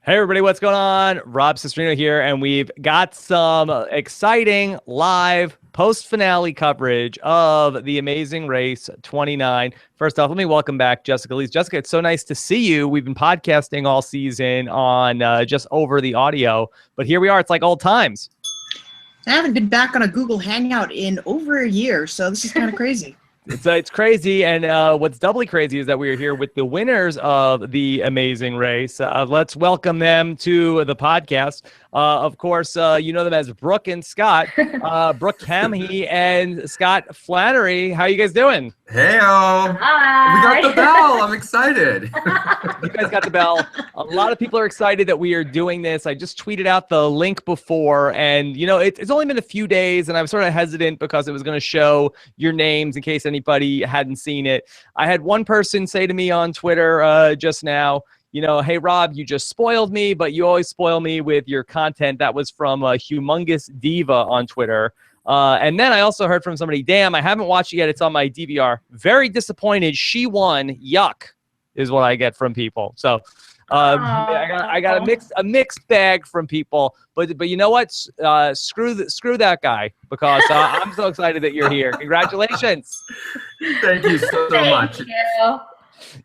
Hey everybody, what's going on? Cesternino here, and we've got some exciting live post-finale coverage of the Amazing Race 29. First off, let me welcome back Jessica Liese. Jessica, it's so nice to see you. We've been podcasting all season on just over the audio, but here we are. It's like old times. I haven't been back on a Google Hangout in over a year, so this is kind of crazy. It's crazy, and what's doubly crazy is that we are here with the winners of the Amazing Race. Let's welcome them to the podcast. Of course, you know them as Brooke and Scott, Brooke Camhi and Scott Flanary. How you guys doing? Hey-o! Hi! We got the bell! I'm excited! You guys got the bell. A lot of people are excited that we are doing this. I just tweeted out the link before, and you know, it's only been a few days, and I was sort of hesitant because it was going to show your names in case anybody hadn't seen it. I had one person say to me on Twitter just now, you know, hey, Rob, you just spoiled me, but you always spoil me with your content. That was from Humongous Diva on Twitter. And then I also heard from somebody, damn, I haven't watched it yet. It's on my DVR. Very disappointed. She won. Yuck is what I get from people. So I got a mixed bag from people. But you know what? Screw that guy, because I'm so excited that you're here. Congratulations. Thank you so much. Thank you.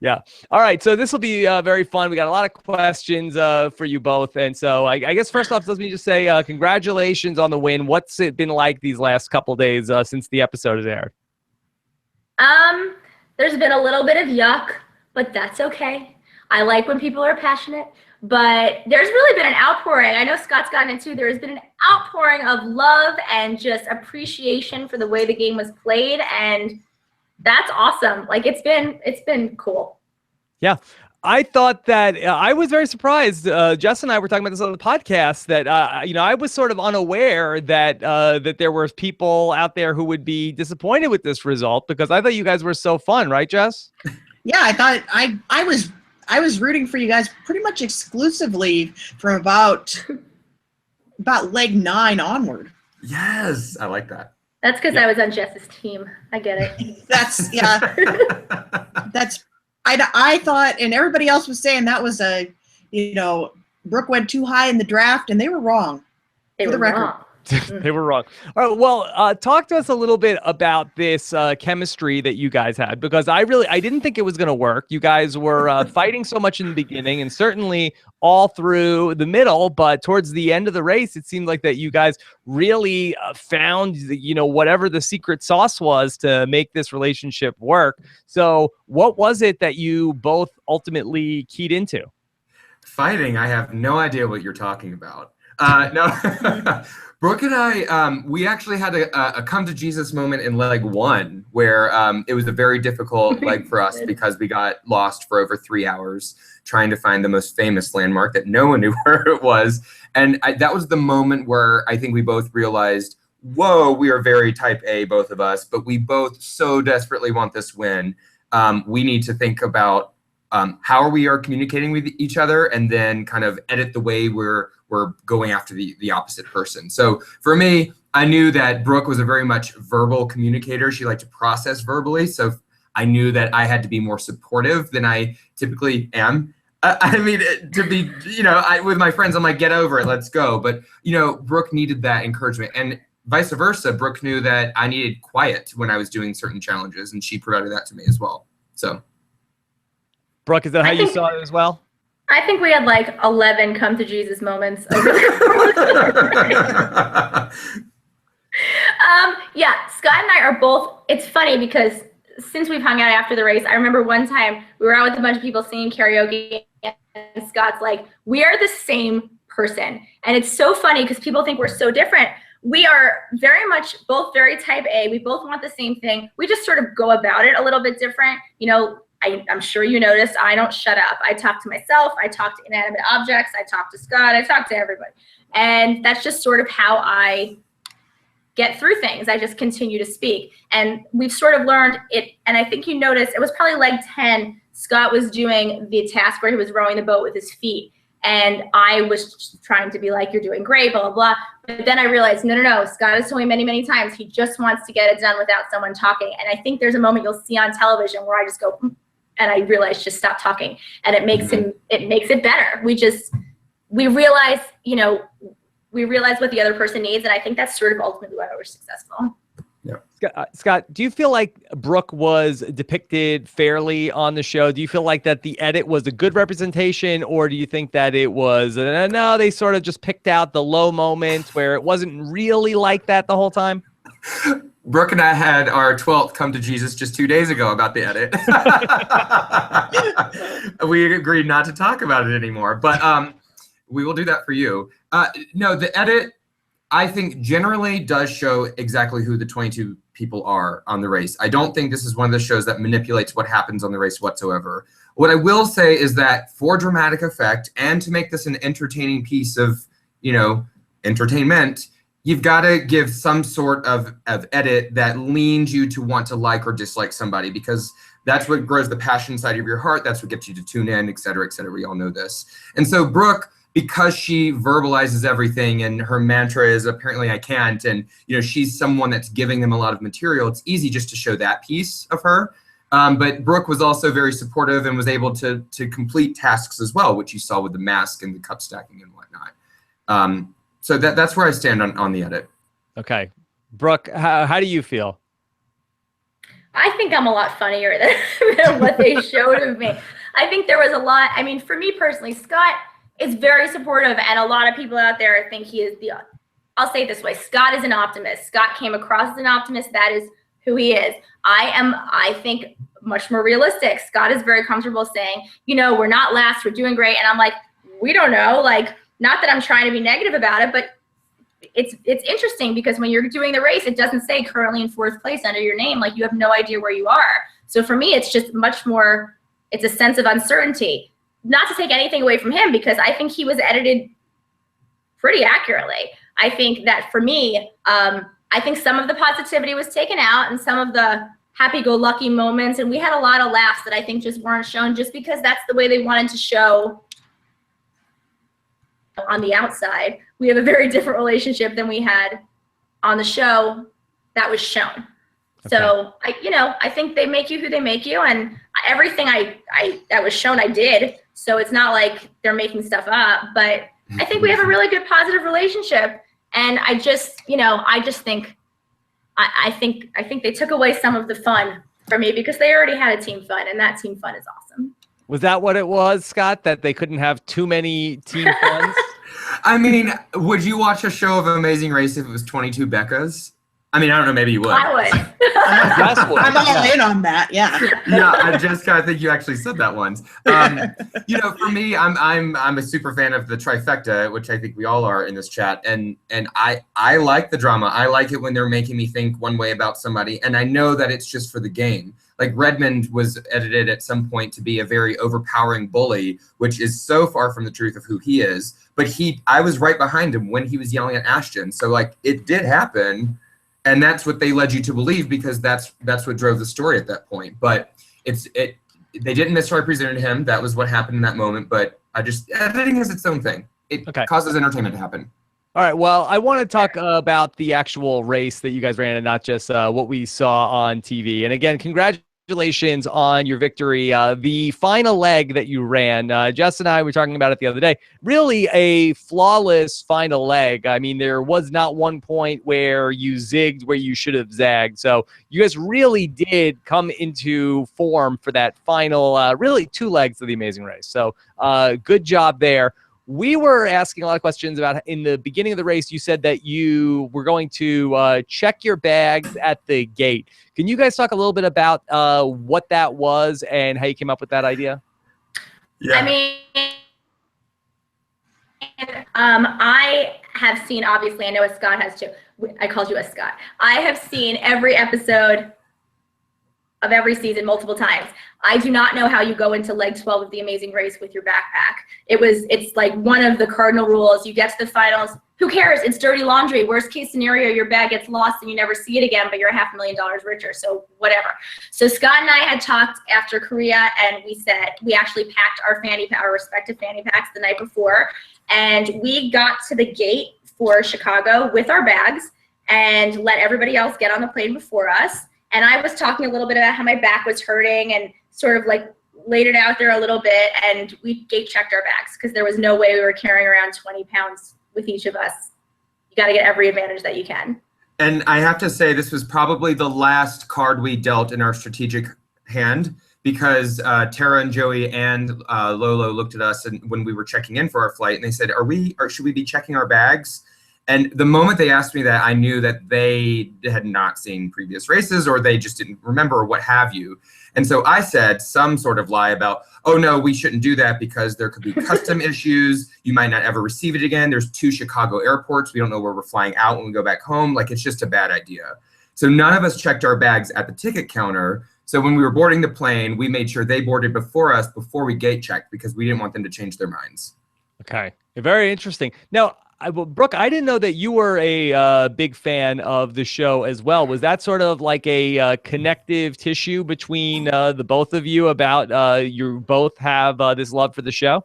Yeah. All right. So this will be very fun. We got a lot of questions for you both. And so I guess first off, let me just say congratulations on the win. What's it been like these last couple days since the episode has aired? There's been a little bit of yuck, but that's okay. I like when people are passionate, but there's really been an outpouring. I know Scott's gotten it too. There's been an outpouring of love and just appreciation for the way the game was played, and that's awesome. Like it's been cool. Yeah. I thought that I was very surprised. Jess and I were talking about this on the podcast that, you know, I was sort of unaware that that there were people out there who would be disappointed with this result, because I thought you guys were so fun. Right, Jess? Yeah, I thought I was rooting for you guys pretty much exclusively from about leg 9 onward. Yes, I like that. That's because I was on Jess's team. I get it. I thought, and everybody else was saying that was Brooke went too high in the draft, and they were wrong. They were wrong. They were wrong. All right, well, talk to us a little bit about this chemistry that you guys had, because I didn't think it was going to work. You guys were fighting so much in the beginning, and certainly all through the middle, but towards the end of the race, it seemed like that you guys really found, you know, whatever the secret sauce was to make this relationship work. So what was it that you both ultimately keyed into? Fighting? I have no idea what you're talking about. No. Brooke and I, we actually had a come to Jesus moment in leg 1 where it was a very difficult leg for us because we got lost for over 3 hours trying to find the most famous landmark that no one knew where it was. And that was the moment where I think we both realized, whoa, we are very type A, both of us, but we both so desperately want this win. We need to think about how we are communicating with each other, and then kind of edit the way we're going after the opposite person. So for me, I knew that Brooke was a very much verbal communicator. She liked to process verbally. So I knew that I had to be more supportive than I typically am. I mean, to be, you know, with my friends, I'm like, get over it, let's go. But, you know, Brooke needed that encouragement, and vice versa. Brooke knew that I needed quiet when I was doing certain challenges, and she provided that to me as well. So. Brooke, is that how you saw it as well? I think we had like 11 come to Jesus moments. Yeah, Scott and I are both, it's funny because since we've hung out after the race, I remember one time we were out with a bunch of people singing karaoke, and Scott's like, we are the same person. And it's so funny because people think we're so different. We are very much both very type A. We both want the same thing. We just sort of go about it a little bit different. You know, I'm sure you noticed, I don't shut up. I talk to myself. I talk to inanimate objects. I talk to Scott. I talk to everybody. And that's just sort of how I get through things. I just continue to speak. And we've sort of learned it. And I think you noticed, it was probably leg 10, Scott was doing the task where he was rowing the boat with his feet. And I was trying to be like, you're doing great, blah, blah, blah. But then I realized, no. Scott has told me many, many times, he just wants to get it done without someone talking. And I think there's a moment you'll see on television where I just go, and I realized just stop talking. And it makes it better. We just we realize, you know, we realize what the other person needs, and I think that's sort of ultimately why we're successful. Yeah. Scott, do you feel like Brooke was depicted fairly on the show? Do you feel like that the edit was a good representation, or do you think that it was, no, they sort of just picked out the low moments where it wasn't really like that the whole time? Brooke and I had our 12th come to Jesus just 2 days ago about the edit. We agreed not to talk about it anymore, but we will do that for you. No, the edit, I think, generally does show exactly who the 22 people are on the race. I don't think this is one of the shows that manipulates what happens on the race whatsoever. What I will say is that for dramatic effect and to make this an entertaining piece of, you know, entertainment, you've got to give some sort of edit that leans you to want to like or dislike somebody, because that's what grows the passion inside of your heart. That's what gets you to tune in, et cetera, et cetera. We all know this. And so Brooke, because she verbalizes everything and her mantra is apparently I can't, and you know, she's someone that's giving them a lot of material, it's easy just to show that piece of her. But Brooke was also very supportive and was able to complete tasks as well, which you saw with the mask and the cup stacking and whatnot. So that's where I stand on the edit. Okay. Brooke, how do you feel? I think I'm a lot funnier than what they showed of me. I think there was a lot. I mean, for me personally, Scott is very supportive, and a lot of people out there think he is I'll say it this way, Scott is an optimist. Scott came across as an optimist. That is who he is. I think, much more realistic. Scott is very comfortable saying, you know, we're not last, we're doing great. And I'm like, we don't know. Like, not that I'm trying to be negative about it, but it's interesting because when you're doing the race, it doesn't say currently in 4th place under your name. Like, you have no idea where you are. So for me, it's just much more, it's a sense of uncertainty. Not to take anything away from him, because I think he was edited pretty accurately. I think that for me, I think some of the positivity was taken out and some of the happy-go-lucky moments, and we had a lot of laughs that I think just weren't shown just because that's the way they wanted to show on the outside. We have a very different relationship than we had on the show that was shown. Okay. So I think they make you who they make you, and everything that was shown I did. So it's not like they're making stuff up, but I think we have a really good positive relationship. And I just think they took away some of the fun for me because they already had a team fun, and that team fun is awesome. Was that what it was, Scott, that they couldn't have too many team funs? I mean, would you watch a show of Amazing Race if it was 22 Beccas? I mean, I don't know, maybe you would. I would. I'm all in on that, yeah. Yeah, Jessica, I think you actually said that once. For me, I'm a super fan of the trifecta, which I think we all are in this chat, and I like the drama. I like it when they're making me think one way about somebody, and I know that it's just for the game. Like Redmond was edited at some point to be a very overpowering bully, which is so far from the truth of who he is. But I was right behind him when he was yelling at Ashton, so like it did happen. And that's what they led you to believe, because that's what drove the story at that point. But they didn't misrepresent him. That was what happened in that moment. But editing is its own thing. It causes entertainment to happen. All right. Well, I want to talk about the actual race that you guys ran, and not just what we saw on TV. And again, congratulations on your victory. The final leg that you ran, Jess and I were talking about it the other day. Really a flawless final leg. I mean, there was not one point where you zigged where you should have zagged. So you guys really did come into form for that final, really 2 legs of the Amazing Race. So good job there. We were asking a lot of questions about, in the beginning of the race, you said that you were going to check your bags at the gate. Can you guys talk a little bit about what that was and how you came up with that idea? Yeah. I mean, I have seen, obviously, I know Scott has too. I called you a Scott. I have seen every episode of every season multiple times. I do not know how you go into leg 12 of the Amazing Race with your backpack. It's like one of the cardinal rules. You get to the finals, who cares? It's dirty laundry. Worst case scenario, your bag gets lost and you never see it again, but you're $500,000 richer, so whatever. So Scott and I had talked after Korea, and we said, we actually packed our respective fanny packs the night before, and we got to the gate for Chicago with our bags and let everybody else get on the plane before us. And I was talking a little bit about how my back was hurting and sort of like laid it out there a little bit, and we gate checked our bags because there was no way we were carrying around 20 pounds with each of us. You got to get every advantage that you can. And I have to say, this was probably the last card we dealt in our strategic hand, because Tara and Joey and Lolo looked at us and when we were checking in for our flight, and they said, should we be checking our bags? And the moment they asked me that, I knew that they had not seen previous races, or they just didn't remember, or what have you. And so I said some sort of lie about, oh no, we shouldn't do that because there could be custom issues. You might not ever receive it again. There's 2 Chicago airports. We don't know where we're flying out when we go back home. Like, it's just a bad idea. So none of us checked our bags at the ticket counter. So when we were boarding the plane, we made sure they boarded before us, before we gate checked, because we didn't want them to change their minds. Okay, very interesting. Now, Brooke, I didn't know that you were a big fan of the show as well. Was that sort of like a connective tissue between the both of you about you both have this love for the show?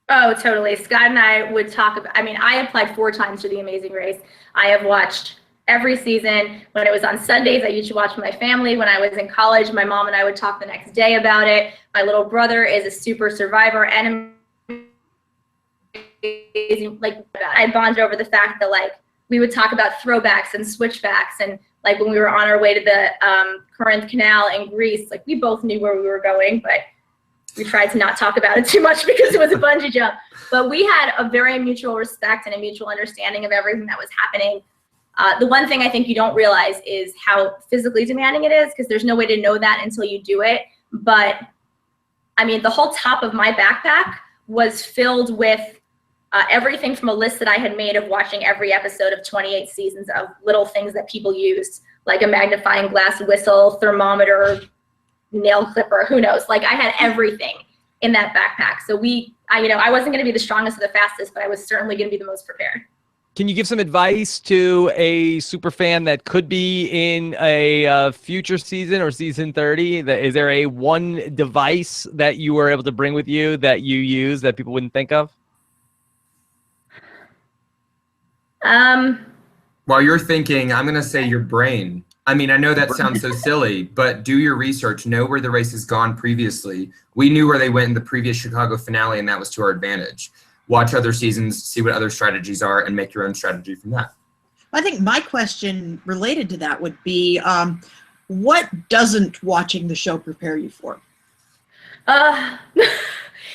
Oh, totally. Scott and I would talk about, I mean, I applied 4 times for The Amazing Race. I have watched every season. When it was on Sundays, I used to watch with my family. When I was in college, my mom and I would talk the next day about it. My little brother is a super survivor and like, I bonded over the fact that like we would talk about throwbacks and switchbacks, and like when we were on our way to the Corinth Canal in Greece, like we both knew where we were going, but we tried to not talk about it too much because it was a bungee jump. But we had a very mutual respect and a mutual understanding of everything that was happening. The one thing I think you don't realize is how physically demanding it is, because there's no way to know that until you do it. But I mean, the whole top of my backpack was filled with everything from a list that I had made of watching every episode of 28 seasons of little things that people used, like a magnifying glass, whistle, thermometer, nail clipper, who knows? Like I had everything in that backpack. So I wasn't going to be the strongest or the fastest, but I was certainly going to be the most prepared. Can you give some advice to a super fan that could be in a future season or season 30? Is there a one device that you were able to bring with you that you use that people wouldn't think of? While you're thinking, I'm going to say your brain. I mean, I know that sounds so silly, but do your research. Know where the race has gone previously. We knew where they went in the previous Chicago finale, and that was to our advantage. Watch other seasons, see what other strategies are, and make your own strategy from that. I think my question related to that would be, what doesn't watching the show prepare you for?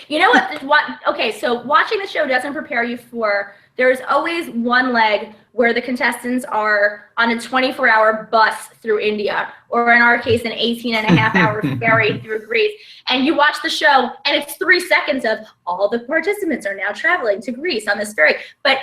You know what? Okay, so watching the show doesn't prepare you for, there's always one leg where the contestants are on a 24-hour bus through India, or in our case, an 18-and-a-half-hour ferry through Greece. And you watch the show, and it's 3 seconds of all the participants are now traveling to Greece on this ferry. But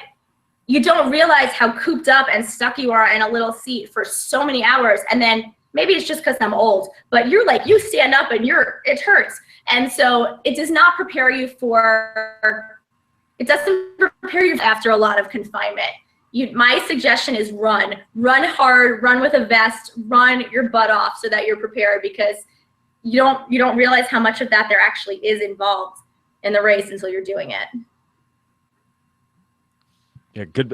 you don't realize how cooped up and stuck you are in a little seat for so many hours. And then maybe it's just because I'm old, but you're like, you stand up and it hurts. And so it does not prepare you for, it doesn't prepare you after a lot of confinement. My suggestion is run hard, run with a vest, run your butt off so that you're prepared, because you don't realize how much of that there actually is involved in the race until you're doing it. Yeah, good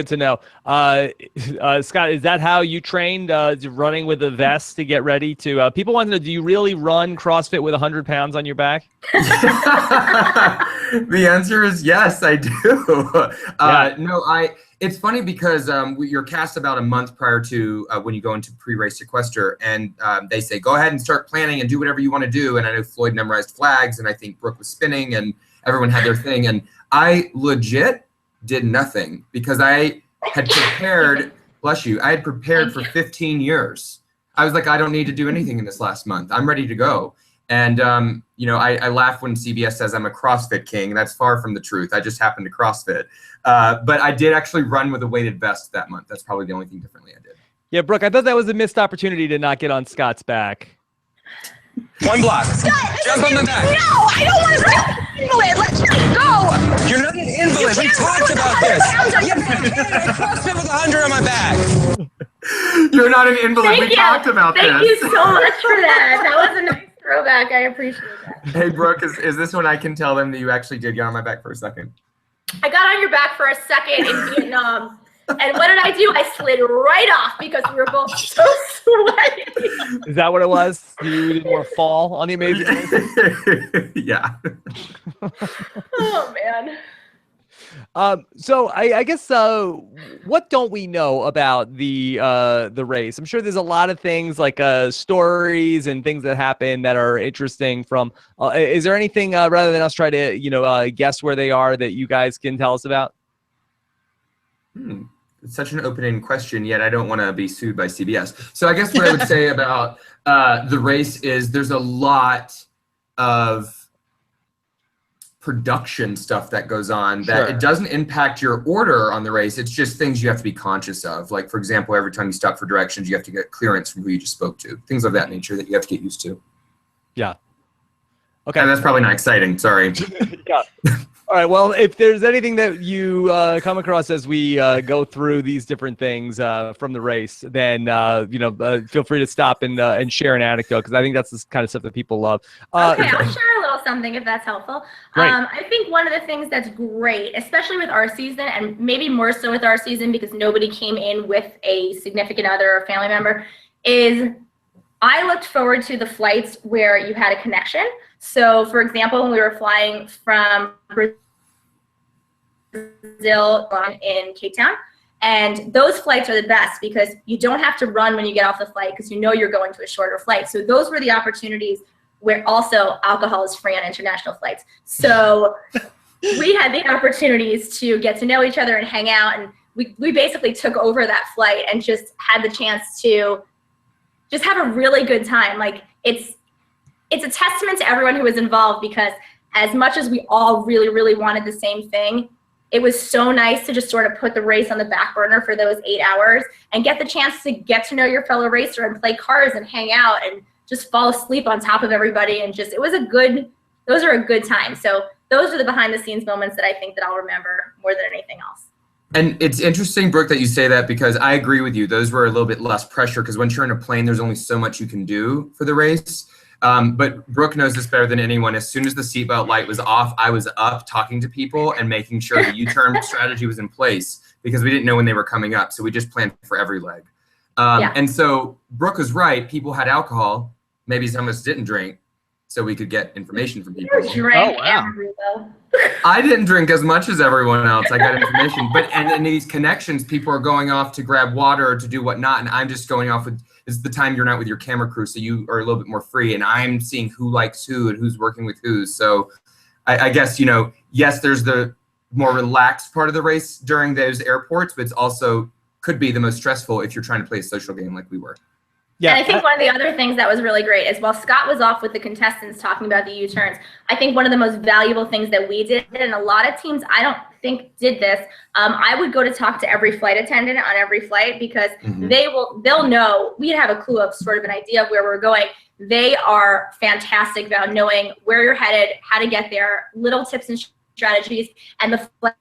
to know. Scott, is that how you trained, running with a vest to get ready to? People want to know, do you really run CrossFit with 100 pounds on your back? The answer is yes, I do. Yeah. No, it's funny because you're cast about a month prior to when you go into pre-race sequester, and they say, go ahead and start planning and do whatever you want to do. And I know Floyd memorized flags, and I think Brooke was spinning, and everyone had their thing. And I legit did nothing because I had prepared, bless you, I had prepared for 15 years. I was like, I don't need to do anything in this last month. I'm ready to go. And, I laugh when CBS says I'm a CrossFit king. That's far from the truth. I just happened to CrossFit. But I did actually run with a weighted vest that month. That's probably the only thing differently I did. Yeah, Brooke, I thought that was a missed opportunity to not get on Scott's back. One block. Scott, Jump on the back. No, I don't want to be an invalid. Let's just go. You're not an invalid. We talked about this. Yes, I CrossFit with 100 on my back. You're not an invalid. We talked about this. Thank you so much for that. That was a nice throwback. I appreciate that. Hey, Brooke, is this when I can tell them that you actually did get on my back for a second? I got on your back for a second in Vietnam. And what did I do? I slid right off because we were both so sweaty. Is that what it was? You didn't want to fall on the Amazing Race? Yeah. Oh man. So I guess what don't we know about the race? I'm sure there's a lot of things like stories and things that happen that are interesting. From is there anything rather than us try to guess where they are that you guys can tell us about? It's such an open-ended question, yet I don't want to be sued by CBS. So I guess what I would say about the race is there's a lot of production stuff that goes on that it doesn't impact your order on the race. It's just things you have to be conscious of. Like, for example, every time you stop for directions, you have to get clearance from who you just spoke to. Things of that nature that you have to get used to. Yeah. Okay. And that's probably not exciting. Sorry. Yeah. All right. Well, if there's anything that you come across as we go through these different things from the race, then feel free to stop and share an anecdote, because I think that's the kind of stuff that people love. Okay, I'll share a little something if that's helpful. I think one of the things that's great, especially with our season, and maybe more so with our season because nobody came in with a significant other or family member, is I looked forward to the flights where you had a connection. So, for example, when we were flying from Brazil in Cape Town, and those flights are the best because you don't have to run when you get off the flight because you know you're going to a shorter flight. So those were the opportunities where also alcohol is free on international flights. So we had the opportunities to get to know each other and hang out, and we basically took over that flight and just had the chance to just have a really good time. Like, it's a testament to everyone who was involved, because as much as we all really, really wanted the same thing, it was so nice to just sort of put the race on the back burner for those 8 hours and get the chance to get to know your fellow racer and play cards and hang out and just fall asleep on top of everybody. And just, those are a good time. So those are the behind the scenes moments that I think that I'll remember more than anything else. And it's interesting, Brooke, that you say that, because I agree with you. Those were a little bit less pressure, because once you're in a plane, there's only so much you can do for the race. But Brooke knows this better than anyone. As soon as the seatbelt light was off, I was up talking to people and making sure the U-turn strategy was in place, because we didn't know when they were coming up. So we just planned for every leg. And so Brooke was right. People had alcohol. Maybe some of us didn't drink, so we could get information from people. I didn't drink as much as everyone else. I got information. But and in these connections, people are going off to grab water or to do whatnot, and I'm just going off with, this is the time you're not with your camera crew, so you are a little bit more free, and I'm seeing who likes who and who's working with who. So I guess, yes, there's the more relaxed part of the race during those airports, but it's also could be the most stressful if you're trying to play a social game like we were. Yeah. And I think one of the other things that was really great is, while Scott was off with the contestants talking about the U-turns, I think one of the most valuable things that we did, and a lot of teams I don't think did this, I would go to talk to every flight attendant on every flight, because they'll know, we have a clue of sort of an idea of where we're going. They are fantastic about knowing where you're headed, how to get there, little tips and strategies, and the flight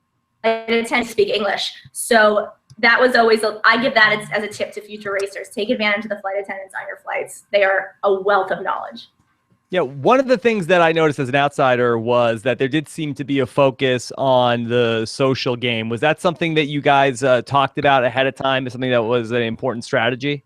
attendants speak English. So that was always, I give that as a tip to future racers. Take advantage of the flight attendants on your flights. They are a wealth of knowledge. Yeah, one of the things that I noticed as an outsider was that there did seem to be a focus on the social game. Was that something that you guys talked about ahead of time as something that was an important strategy?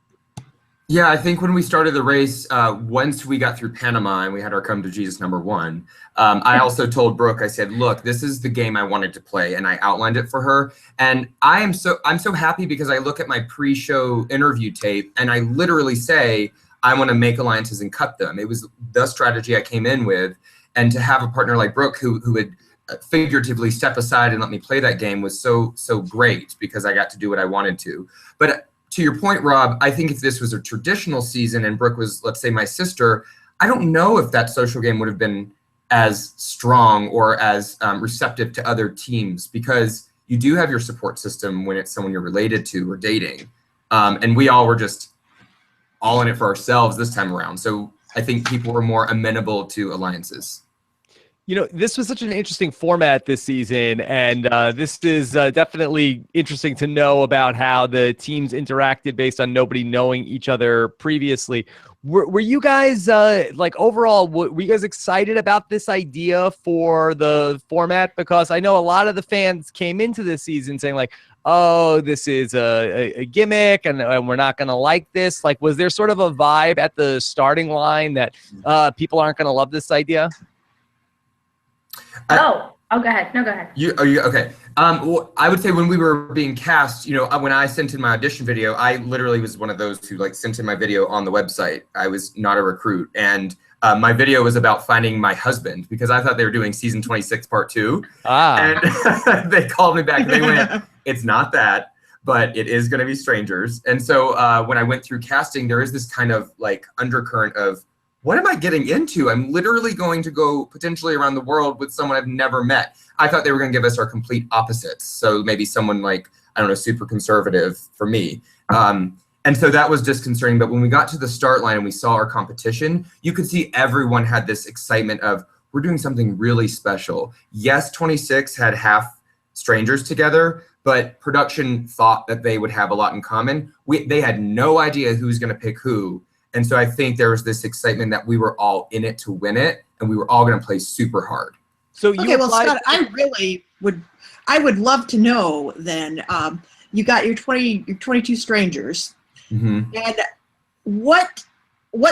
Yeah, I think when we started the race, once we got through Panama and we had our Come to Jesus #1, I also told Brooke, I said, look, this is the game I wanted to play, and I outlined it for her. And I'm so happy, because I look at my pre-show interview tape and I literally say, I want to make alliances and cut them. It was the strategy I came in with, and to have a partner like Brooke who would figuratively step aside and let me play that game was so great, because I got to do what I wanted to. But to your point, Rob, I think if this was a traditional season and Brooke was, let's say, my sister, I don't know if that social game would have been as strong or as receptive to other teams, because you do have your support system when it's someone you're related to or dating. And we all were just all in it for ourselves this time around. So I think people were more amenable to alliances. This was such an interesting format this season, and this is definitely interesting to know about how the teams interacted based on nobody knowing each other previously. Were you guys, overall, were you guys excited about this idea for the format? Because I know a lot of the fans came into this season saying, like, oh, this is a gimmick and we're not going to like this? Like, was there sort of a vibe at the starting line that people aren't going to love this idea? Oh, go ahead. No, go ahead. Okay. Well, I would say when we were being cast, you know, when I sent in my audition video, I literally was one of those who like sent in my video on the website. I was not a recruit, and my video was about finding my husband because I thought they were doing season 26 part 2. And they called me back and they went, "It's not that, but it is going to be strangers." And so when I went through casting, there is this kind of like undercurrent of, what am I getting into? I'm literally going to go potentially around the world with someone I've never met. I thought they were going to give us our complete opposites. So maybe someone like, I don't know, super conservative for me. And so that was disconcerting. But when we got to the start line and we saw our competition, you could see everyone had this excitement of, we're doing something really special. Yes, 26 had half strangers together, but production thought that they would have a lot in common. They had no idea who's going to pick who. And so I think there was this excitement that we were all in it to win it, and we were all going to play super hard. So you okay, well, Scott, I would love to know then. You got your 22 strangers, and what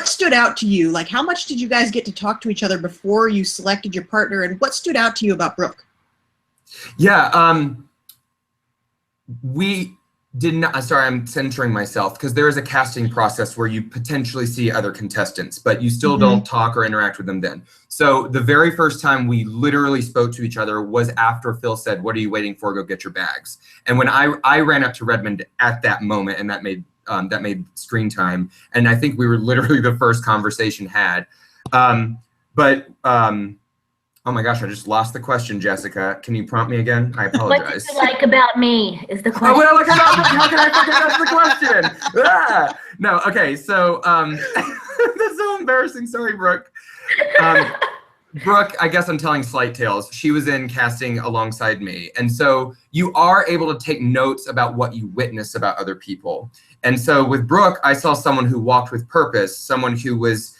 stood out to you? Like, how much did you guys get to talk to each other before you selected your partner, and what stood out to you about Brooke? Yeah, we did not. Sorry, I'm censoring myself because there is a casting process where you potentially see other contestants, but you still don't talk or interact with them then. So the very first time we literally spoke to each other was after Phil said, "What are you waiting for? Go get your bags." And when I ran up to Redmond at that moment, and that made screen time, and I think we were literally the first conversation had. Oh my gosh, I just lost the question, Jessica. Can you prompt me again? I apologize. What do you like about me is the question. Oh, what I like about me? How can I fucking ask the question? Ah! No, okay, so that's so embarrassing. Sorry, Brooke. Brooke, I guess I'm telling slight tales. She was in casting alongside me. And so you are able to take notes about what you witness about other people. And so with Brooke, I saw someone who walked with purpose, someone who was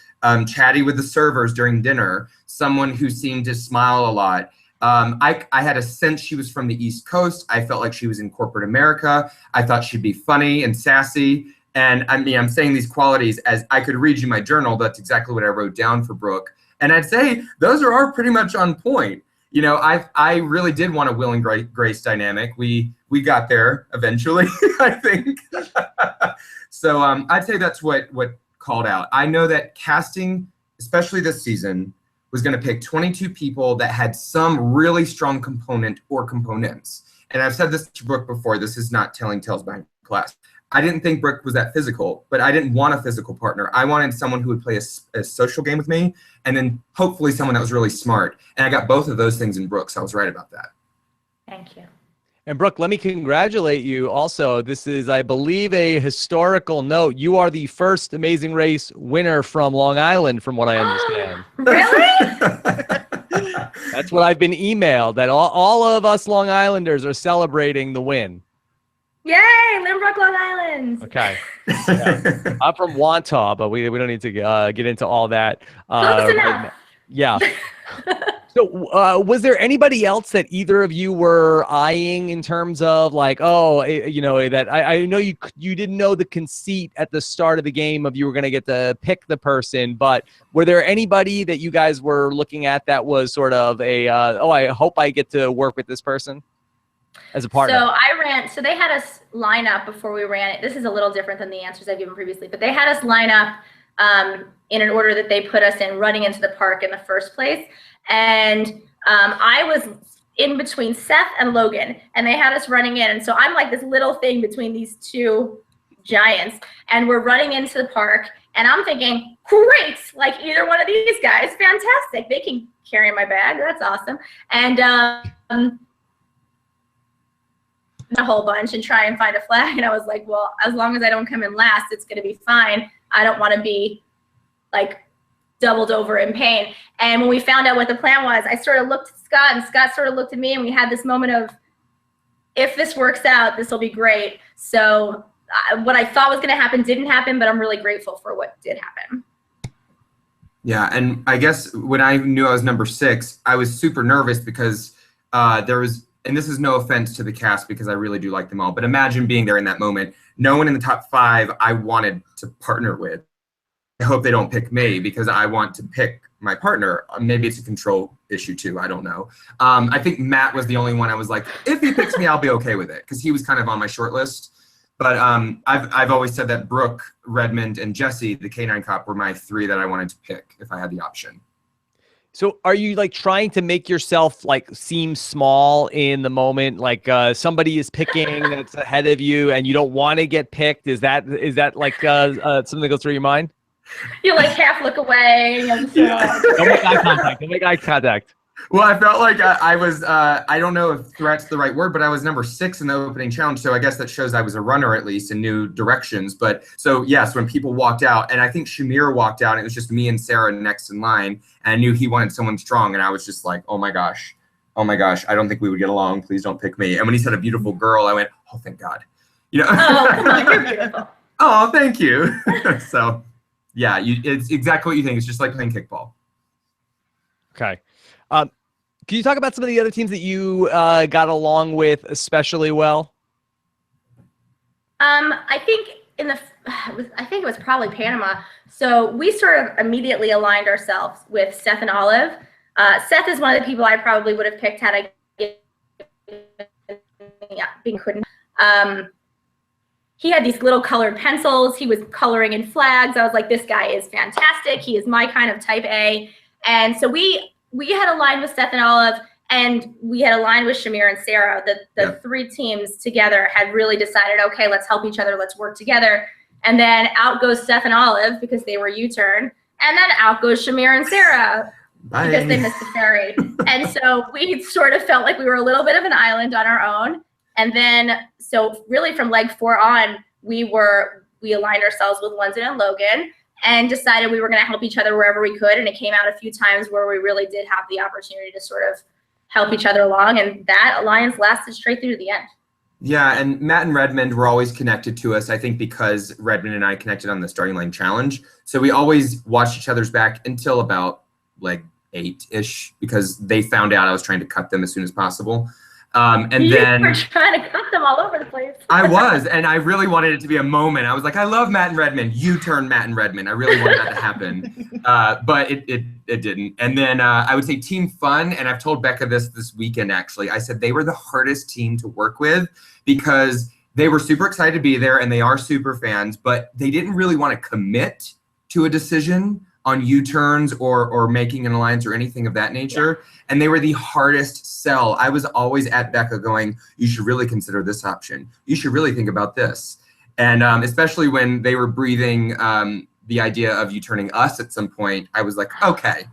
chatty with the servers during dinner, someone who seemed to smile a lot. I had a sense she was from the East Coast. I felt like she was in corporate America. I thought she'd be funny and sassy. And I mean, I'm saying these qualities as I could read you my journal. That's exactly what I wrote down for Brooke. And I'd say those are pretty much on point. You know, I really did want a Will and Grace dynamic. We got there eventually, I think. So I'd say that's what called out. I know that casting, especially this season, was going to pick 22 people that had some really strong component or components. And I've said this to Brooke before, this is not telling tales behind class. I didn't think Brooke was that physical, but I didn't want a physical partner. I wanted someone who would play a social game with me, and then hopefully someone that was really smart. And I got both of those things in Brooke, so I was right about that. Thank you. And Brooke, let me congratulate you also. This is, I believe, a historical note. You are the first Amazing Race winner from Long Island, from what I understand. Really? That's what I've been emailed, that all of us Long Islanders are celebrating the win. Yay, Lynbrook, Long Island. Okay. Yeah. I'm from Wantagh, but we don't need to get into all that. Close enough. Yeah. So was there anybody else that either of you were eyeing in terms of like, oh, you know, that I know you didn't know the conceit at the start of the game of you were going to get to pick the person, but were there anybody that you guys were looking at that was sort of a, oh, I hope I get to work with this person as a partner? So they had us line up before we ran it. This is a little different than the answers I've given previously, but they had us line up in an order that they put us in running into the park in the first place. And I was in between Seth and Logan, and they had us running in. And so I'm like this little thing between these two giants, and we're running into the park, and I'm thinking, great, like either one of these guys, fantastic. They can carry my bag. That's awesome. And a whole bunch and try and find a flag. And I was like, well, as long as I don't come in last, it's going to be fine. I don't want to be like doubled over in pain. And when we found out what the plan was, I sort of looked at Scott, and Scott sort of looked at me, and we had this moment of, if this works out, this will be great. So what I thought was going to happen didn't happen, but I'm really grateful for what did happen. Yeah, and I guess when I knew I was number 6, I was super nervous because there was and this is no offense to the cast because I really do like them all, but imagine being there in that moment. No one in the top 5 I wanted to partner with. I hope they don't pick me because I want to pick my partner. Maybe it's a control issue too. I don't know. I think Matt was the only one I was like, if he picks me, I'll be okay with it because he was kind of on my short list. But I've always said that Brooke, Redmond, and Jesse, the K9 cop, were my 3 that I wanted to pick if I had the option. So are you like trying to make yourself like seem small in the moment? Like somebody is picking that's ahead of you and you don't want to get picked. Is that like something that goes through your mind? You like half look away. And you'll just, Don't make eye contact. Don't make eye contact. Well, I felt like I was, I don't know if threat's the right word, but I was number 6 in the opening challenge. So I guess that shows I was a runner at least and knew directions. But so yes, when people walked out, and I think Shamir walked out, and it was just me and Sarah next in line, and I knew he wanted someone strong. And I was just like, oh my gosh, I don't think we would get along. Please don't pick me. And when he said a beautiful girl, I went, oh, thank God. You know? oh, come on, you're beautiful. Oh, thank you. So yeah, it's exactly what you think. It's just like playing kickball. Okay. Can you talk about some of the other teams that you got along with especially well? I think I think it was probably Panama. So we sort of immediately aligned ourselves with Seth and Olive. Seth is one of the people I probably would have picked had I being couldn't. He had these little colored pencils. He was coloring in flags. I was like, this guy is fantastic. He is my kind of type A. And so we had aligned with Seth and Olive, and we had aligned with Shamir and Sarah. The 3 teams together had really decided, okay, let's help each other. Let's work together. And then out goes Seth and Olive because they were U-turn. And then out goes Shamir and Sarah because they missed the ferry. And so we sort of felt like we were a little bit of an island on our own. And then, so really from leg 4 on, we aligned ourselves with London and Logan and decided we were going to help each other wherever we could. And it came out a few times where we really did have the opportunity to sort of help each other along. And that alliance lasted straight through to the end. Yeah, and Matt and Redmond were always connected to us, I think, because Redmond and I connected on the starting line challenge. So we always watched each other's back until about like 8-ish, because they found out I was trying to cut them as soon as possible. And you then were trying to cut them all over the place. I was, and I really wanted it to be a moment. I was like, I love Matt and Redmond. U-turn Matt and Redmond. I really wanted that to happen, but it didn't. And then I would say Team Fun, and I've told Becca this weekend actually. I said they were the hardest team to work with because they were super excited to be there, and they are super fans, but they didn't really want to commit to a decision on U-turns or making an alliance or anything of that nature. Yeah. And they were the hardest sell. I was always at Becca going, you should really consider this option. You should really think about this. And especially when they were breathing the idea of U-turning us at some point, I was like, okay,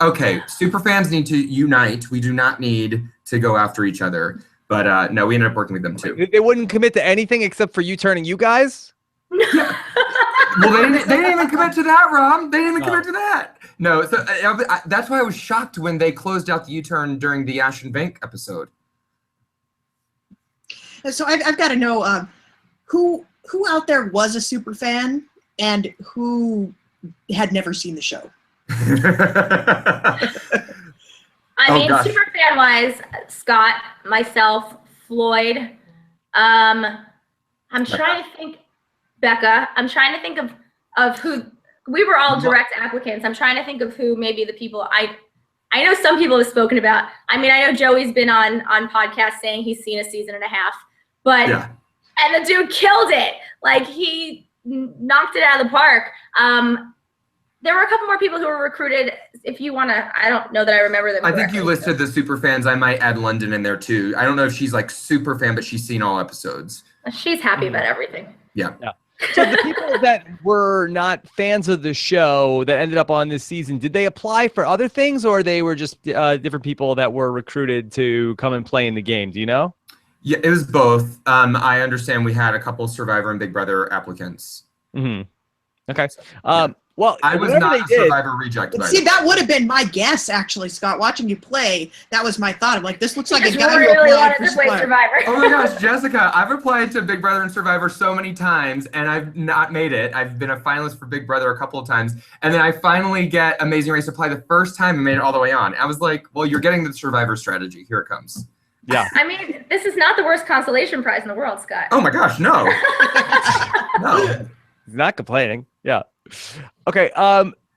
Superfans need to unite. We do not need to go after each other. But no, we ended up working with them too. They wouldn't commit to anything except for U-turning you guys? Yeah. Well, they didn't even commit to that, Rob. They didn't even commit to that. No, so that's why I was shocked when they closed out the U-turn during the Ash and Bank episode. So I've got to know who out there was a super fan and who had never seen the show. I mean, super fan wise, Scott, myself, Floyd. I'm trying to think. Becca, I'm trying to think of who. We were all direct applicants. I'm trying to think of who maybe the people I know some people have spoken about. I mean, I know Joey's been on podcasts saying he's seen a season and a half, but and the dude killed it. Like he knocked it out of the park. There were a couple more people who were recruited. If you want to, I don't know that I remember them. I think you listed the super fans. I might add London in there too. I don't know if she's like super fan, but she's seen all episodes. She's happy about everything. Yeah. So the people that were not fans of the show that ended up on this season, did they apply for other things, or they were just different people that were recruited to come and play in the game? Do you know? Yeah, it was both. I understand we had a couple Survivor and Big Brother applicants. Mm-hmm. Okay. Well, I was not a Survivor reject. See, that would have been my guess, actually, Scott. Watching you play, that was my thought. I'm like, this looks like a guy who applied for Survivor. Oh my gosh, Jessica, I've applied to Big Brother and Survivor so many times, and I've not made it. I've been a finalist for Big Brother a couple of times, and then I finally get Amazing Race apply the first time and made it all the way on. I was like, well, you're getting the Survivor strategy. Here it comes. Yeah. I mean, this is not the worst consolation prize in the world, Scott. Oh my gosh, no. No. He's not complaining. Yeah. Okay.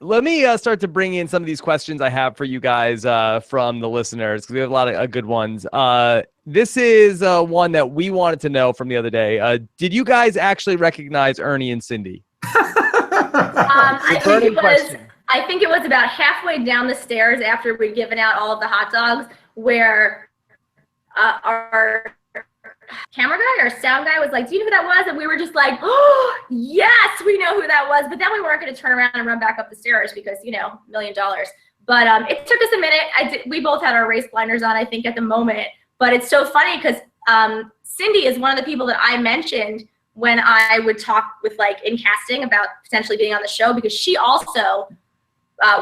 Let me start to bring in some of these questions I have for you guys from the listeners, because we have a lot of good ones. This is one that we wanted to know from the other day. Did you guys actually recognize Ernie and Cindy? I think it was about halfway down the stairs after we'd given out all of the hot dogs, where our camera guy or sound guy was like, do you know who that was? And we were just like, oh, yes, we know who that was. But then we weren't going to turn around and run back up the stairs because, $1 million. But it took us a minute. We both had our race blinders on, I think, at the moment. But it's so funny because Cindy is one of the people that I mentioned when I would talk with, in casting about potentially being on the show, because she also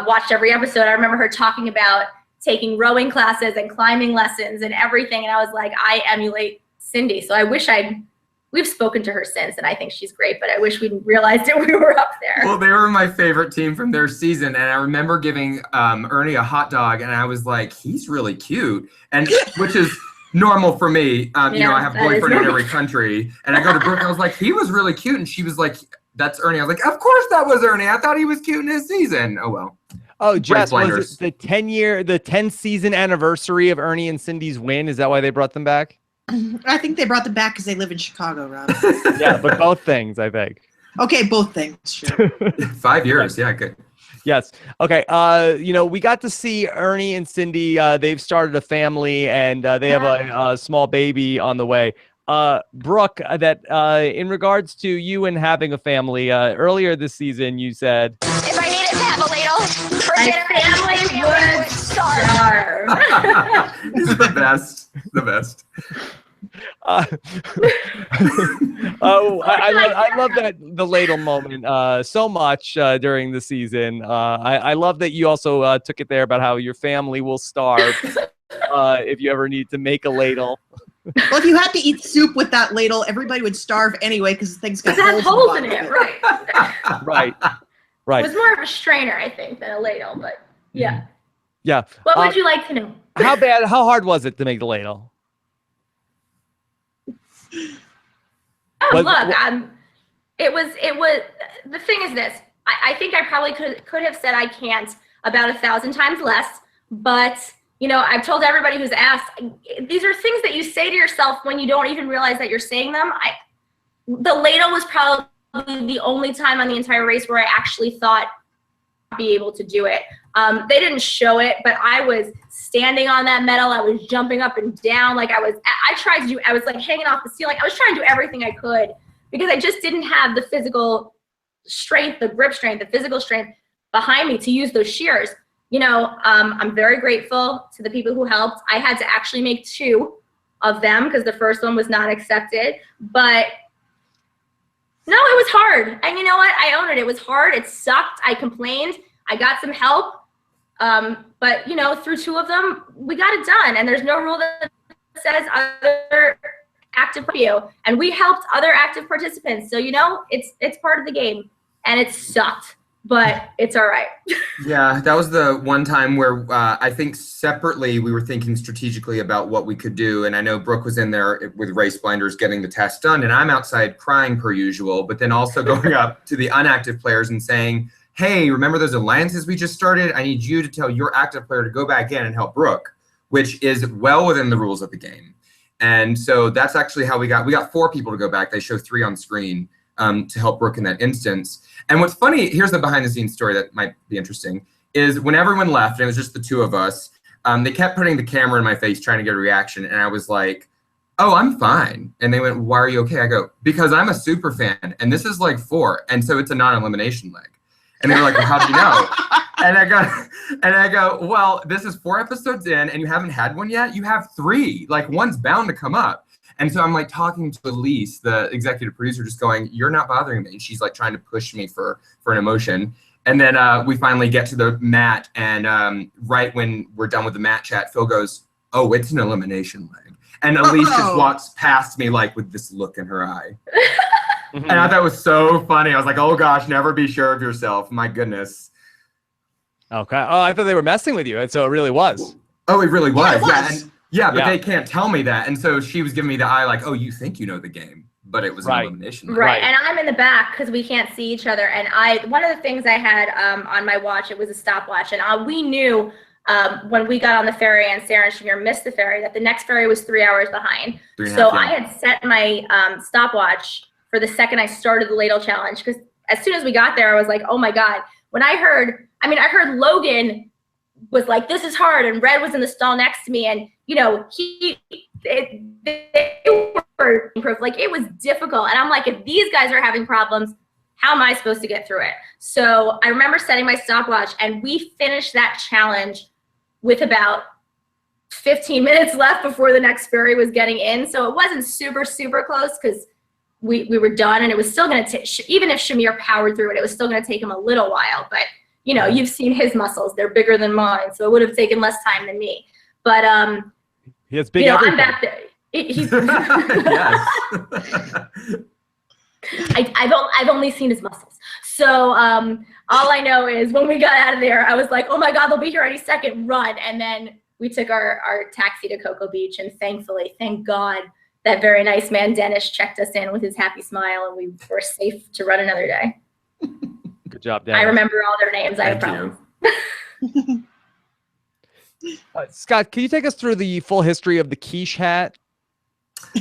watched every episode. I remember her talking about taking rowing classes and climbing lessons and everything. And I was like, I emulate Cindy. So I wish we've spoken to her since, and I think she's great, but I wish we realized it when we were up there. Well, they were my favorite team from their season. And I remember giving Ernie a hot dog, and I was like, he's really cute. And which is normal for me. I have a boyfriend in every country. And I go to Brooke, and I was like, he was really cute. And she was like, that's Ernie. I was like, of course that was Ernie. I thought he was cute in his season. Oh, well. Oh, Jess, was it the 10 season anniversary of Ernie and Cindy's win? Is that why they brought them back? I think they brought them back because they live in Chicago, Rob. Yeah, but both things, I think. Okay, both things, sure. 5 years, yeah, good. Yes. Okay. We got to see Ernie and Cindy. They've started a family, and they have a small baby on the way. Brooke, in regards to you and having a family, earlier this season, you said, If I needed to have a ladle for dinner, my family would starve. This is the best. The best. I love that the ladle moment so much during the season. I love that you also took it there about how your family will starve if you ever need to make a ladle. Well, if you had to eat soup with that ladle, everybody would starve anyway because things got holes in it, right? Right. It was more of a strainer, I think, than a ladle, but yeah. Yeah. What would you like to know? How hard was it to make the ladle? It was, the thing is this, I think I probably could have said I can't about 1,000 times less, but I've told everybody who's asked, these are things that you say to yourself when you don't even realize that you're saying them. The ladle was probably the only time on the entire race where I actually thought I'd be able to do it. They didn't show it, but I was standing on that metal. I was jumping up and down. I was hanging off the ceiling. I was trying to do everything I could because I just didn't have the physical strength, the grip strength, the physical strength behind me to use those shears. I'm very grateful to the people who helped. I had to actually make 2 of them because the first one was not accepted. But no, it was hard. And you know what? I own it. It was hard. It sucked. I complained. I got some help. But through 2 of them, we got it done. And there's no rule that says other active you. And we helped other active participants. So, it's part of the game. And it sucked. But it's all right. Yeah, that was the one time where I think separately we were thinking strategically about what we could do. And I know Brooke was in there with race blinders getting the test done. And I'm outside crying per usual, but then also going up to the inactive players and saying, hey, remember those alliances we just started? I need you to tell your active player to go back in and help Brooke, which is well within the rules of the game. And so that's actually how we got 4 people to go back. They show 3 on screen to help Brooke in that instance. And what's funny, here's the behind the scenes story that might be interesting, is when everyone left, and it was just the 2 of us, they kept putting the camera in my face trying to get a reaction. And I was like, oh, I'm fine. And they went, why are you okay? I go, because I'm a super fan and this is 4. And so it's a non-elimination leg. And they were like, well, how do you know? And I go, well, this is 4 episodes in and you haven't had one yet. You have 3, one's bound to come up. And so I'm talking to Liese, the executive producer, just going, you're not bothering me. And she's trying to push me for an emotion. And then we finally get to the mat. And right when we're done with the mat chat, Phil goes, oh, it's an elimination leg. And Elise just walks past me with this look in her eye. And I thought it was so funny. I was like, oh gosh, never be sure of yourself. My goodness. Okay. Oh, I thought they were messing with you. And so it really was. Oh, it really was. Yeah, it was. Yeah. And Yeah, but they can't tell me that. And so she was giving me the eye like, oh, you think you know the game, but it was an elimination. Right. And I'm in the back because we can't see each other. And one of the things I had on my watch, it was a stopwatch. And we knew when we got on the ferry and Sarah and Shamir missed the ferry that the next ferry was 3 hours behind. So I had set my stopwatch for the second I started the ladle challenge, because as soon as we got there, I was like, oh my God. When I heard Logan was like, this is hard, and Red was in the stall next to me, and you know, they were like, it was difficult. And I'm like, if these guys are having problems, how am I supposed to get through it? So I remember setting my stopwatch, and we finished that challenge with about 15 minutes left before the next ferry was getting in. So it wasn't super, super close, because we were done, and it was still going to take, even if Shamir powered through it, it was still going to take him a little while. But, you know, you've seen his muscles. They're bigger than mine, so it would have taken less time than me. But, he has big I'm back there. Yes. I've only seen his muscles. So all I know is when we got out of there, I was like, oh my God, they'll be here any second, run. And then we took our taxi to Cocoa Beach, and thankfully, thank God, that very nice man, Dennis, checked us in with his happy smile, and we were safe to run another day. Good job, Dennis. I remember all their names. I have problems. Scott, can you take us through the full history of the quiche hat?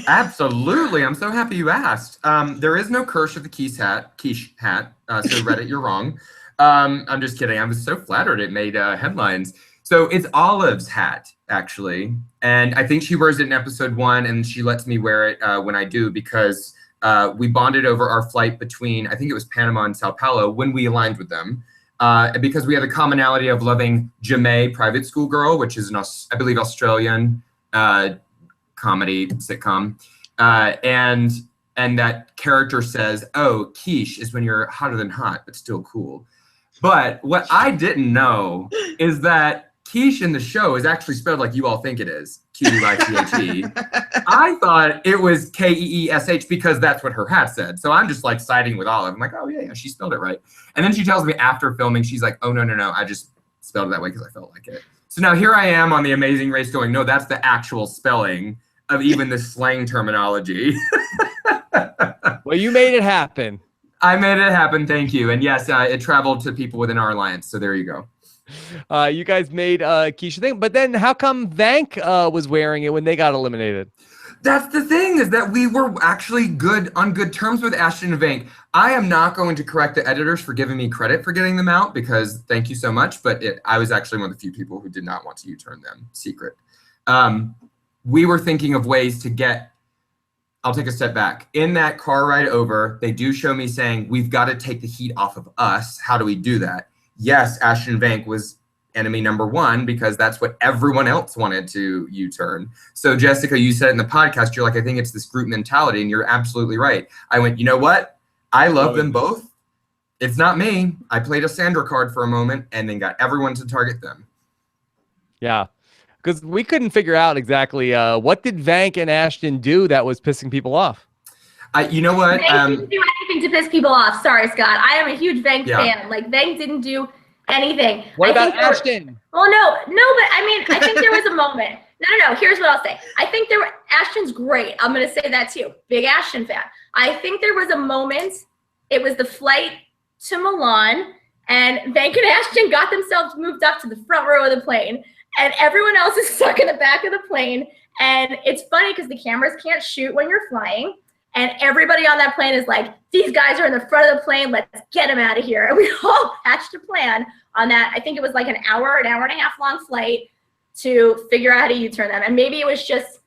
Absolutely. I'm so happy you asked. There is no curse of the quiche hat. So Reddit, you're wrong. I'm just kidding. I was so flattered it made headlines. So it's Olive's hat, actually. And I think she wears it in episode 1, and she lets me wear it when I do, because we bonded over our flight between, I think it was Panama and Sao Paulo, when we aligned with them. Because we had the commonality of loving Jemay, Private School Girl, which is I believe, Australian comedy sitcom. And that character says, oh, quiche is when you're hotter than hot, but still cool. But what I didn't know is that quiche in the show is actually spelled like you all think it is, Q-U-I-C-H-E. I thought it was K-E-E-S-H because that's what her hat said. So I'm just like siding with Olive. I'm like, oh yeah, she spelled it right. And then she tells me after filming, she's like, oh, no, I just spelled it that way because I felt like it. So now here I am on The Amazing Race going, no, that's the actual spelling of even the slang terminology. Well, you made it happen. I made it happen, thank you. And yes, it traveled to people within our alliance, so there you go. You guys made quiche thing, but then how come Vank was wearing it when they got eliminated? That's the thing, is that we were actually on good terms with Ashton and Vank. I am not going to correct the editors for giving me credit for getting them out, because thank you so much, but I was actually one of the few people who did not want to U-turn them. Secret. We were thinking of ways to get, I'll take a step back. In that car ride over, they do show me saying, we've got to take the heat off of us. How do we do that? Yes, Ashton Vank was enemy number 1 because that's what everyone else wanted to U-turn. So Jessica, you said in the podcast, you're like, I think it's this group mentality, and you're absolutely right. I went, you know what? I love them both. It's not me. I played a Sandra card for a moment and then got everyone to target them. Yeah, because we couldn't figure out exactly what did Vank and Ashton do that was pissing people off. You know what? Vank didn't do anything to piss people off. Sorry, Scott. I am a huge Vank fan. Like, Vank didn't do anything. What about Ashton? Well, no, but I mean, I think there was a moment. No. Here's what I'll say. I think Ashton's great. I'm going to say that too. Big Ashton fan. I think there was a moment. It was the flight to Milan, and Vank and Ashton got themselves moved up to the front row of the plane, and everyone else is stuck in the back of the plane. And it's funny because the cameras can't shoot when you're flying. And everybody on that plane is like, these guys are in the front of the plane. Let's get them out of here. And we all hatched a plan on that. I think it was like an hour and a half long flight to figure out how to U-turn them. And maybe it was just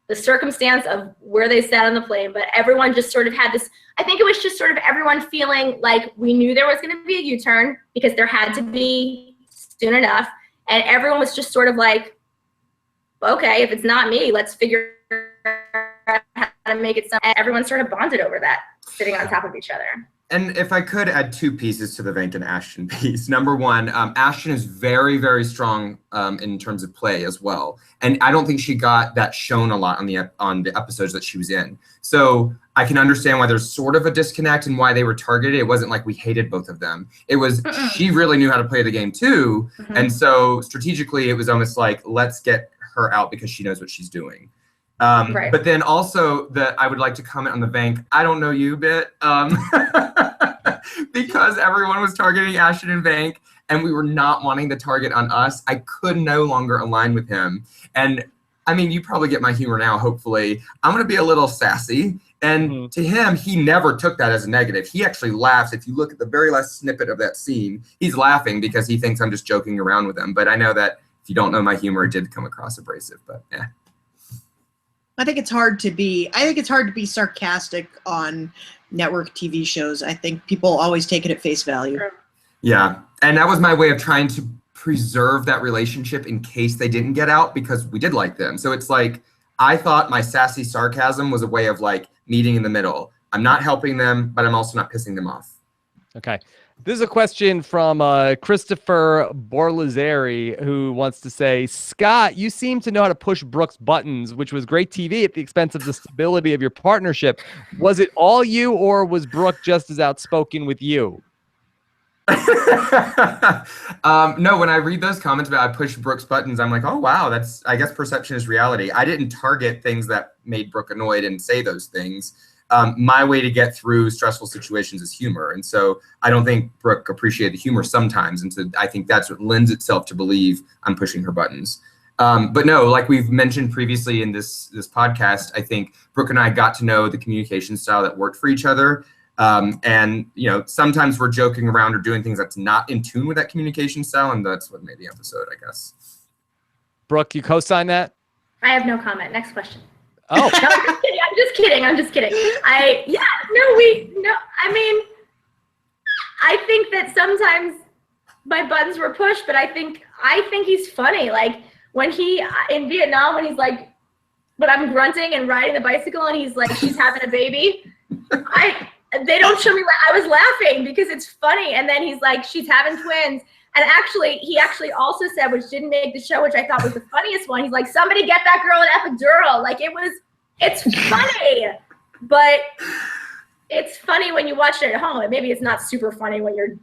the circumstance of where they sat on the plane, but everyone just sort of had this, I think it was just sort of everyone feeling like we knew there was going to be a U-turn because there had to be soon enough. And everyone was just sort of like, okay, if it's not me, let's figure out how to make it. And everyone sort of bonded over that, sitting on top of each other. And if I could add 2 pieces to the Vank and Ashton piece. Number 1, Ashton is very, very strong in terms of play as well. And I don't think she got that shown a lot on the episodes that she was in. So I can understand why there's sort of a disconnect and why they were targeted. It wasn't like we hated both of them. It was she really knew how to play the game too. And so strategically, it was almost like, let's get her out because she knows what she's doing. Right. But then also I would like to comment on the Vank I don't know you bit, because everyone was targeting Ashton and Vank and we were not wanting the target on us. I could no longer align with him. And I mean, you probably get my humor now, hopefully. I'm going to be a little sassy. And to him, he never took that as a negative. He actually laughs. If you look at the very last snippet of that scene, he's laughing because he thinks I'm just joking around with him. But I know that if you don't know my humor, it did come across abrasive, but yeah. I think it's hard to be sarcastic on network TV shows. I think people always take it at face value. Yeah. And that was my way of trying to preserve that relationship in case they didn't get out, because we did like them. So it's like, I thought my sassy sarcasm was a way of like meeting in the middle. I'm not helping them, but I'm also not pissing them off. Okay. This is a question from Christopher Borlazeri, who wants to say, Scott, you seem to know how to push Brooke's buttons, which was great TV at the expense of the stability of your partnership. Was it all you, or was Brooke just as outspoken with you? No, when I read those comments about I push Brooke's buttons, I'm like, oh, wow, that's, I guess perception is reality. I didn't target things that made Brooke annoyed and say those things. My way to get through stressful situations is humor. And so I don't think Brooke appreciated the humor sometimes. And so I think that's what lends itself to believe I'm pushing her buttons. But no, like we've mentioned previously in this podcast, I think Brooke and I got to know the communication style that worked for each other. And, you know, sometimes we're joking around or doing things that's not in tune with that communication style. And that's what made the episode, I guess. Brooke, you co-sign that? I have no comment. Next question. Oh. No, I'm just kidding. I mean, I think that sometimes my buttons were pushed, but I think he's funny. Like when he, in Vietnam, when he's like, but I'm grunting and riding the bicycle and he's like, she's having a baby. They don't show me, I was laughing because it's funny. And then he's like, she's having twins. And he actually also said, which didn't make the show, which I thought was the funniest one. He's like, somebody get that girl an epidural. Like it's funny, but it's funny when you watch it at home. And maybe it's not super funny when you're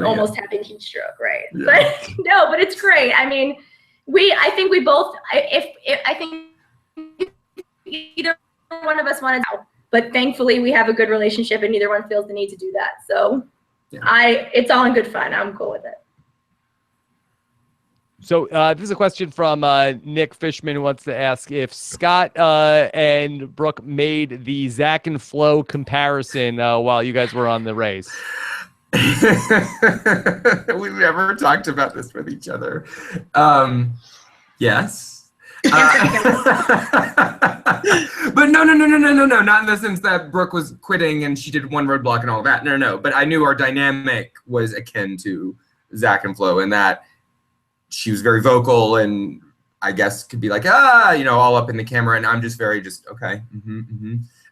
almost having heat stroke, right? Yeah. But no, but it's great. I mean, I think either one of us wanted to, but thankfully we have a good relationship and neither one feels the need to do that. So yeah. It's all in good fun. I'm cool with it. So this is a question from Nick Fishman, who wants to ask if Scott and Brooke made the Zak and Flo comparison while you guys were on the race. We've never talked about this with each other. Yes. But no, not in the sense that Brooke was quitting and she did one roadblock and all that. No. But I knew our dynamic was akin to Zak and Flo, and that she was very vocal and I guess could be like, all up in the camera, and I'm just very okay.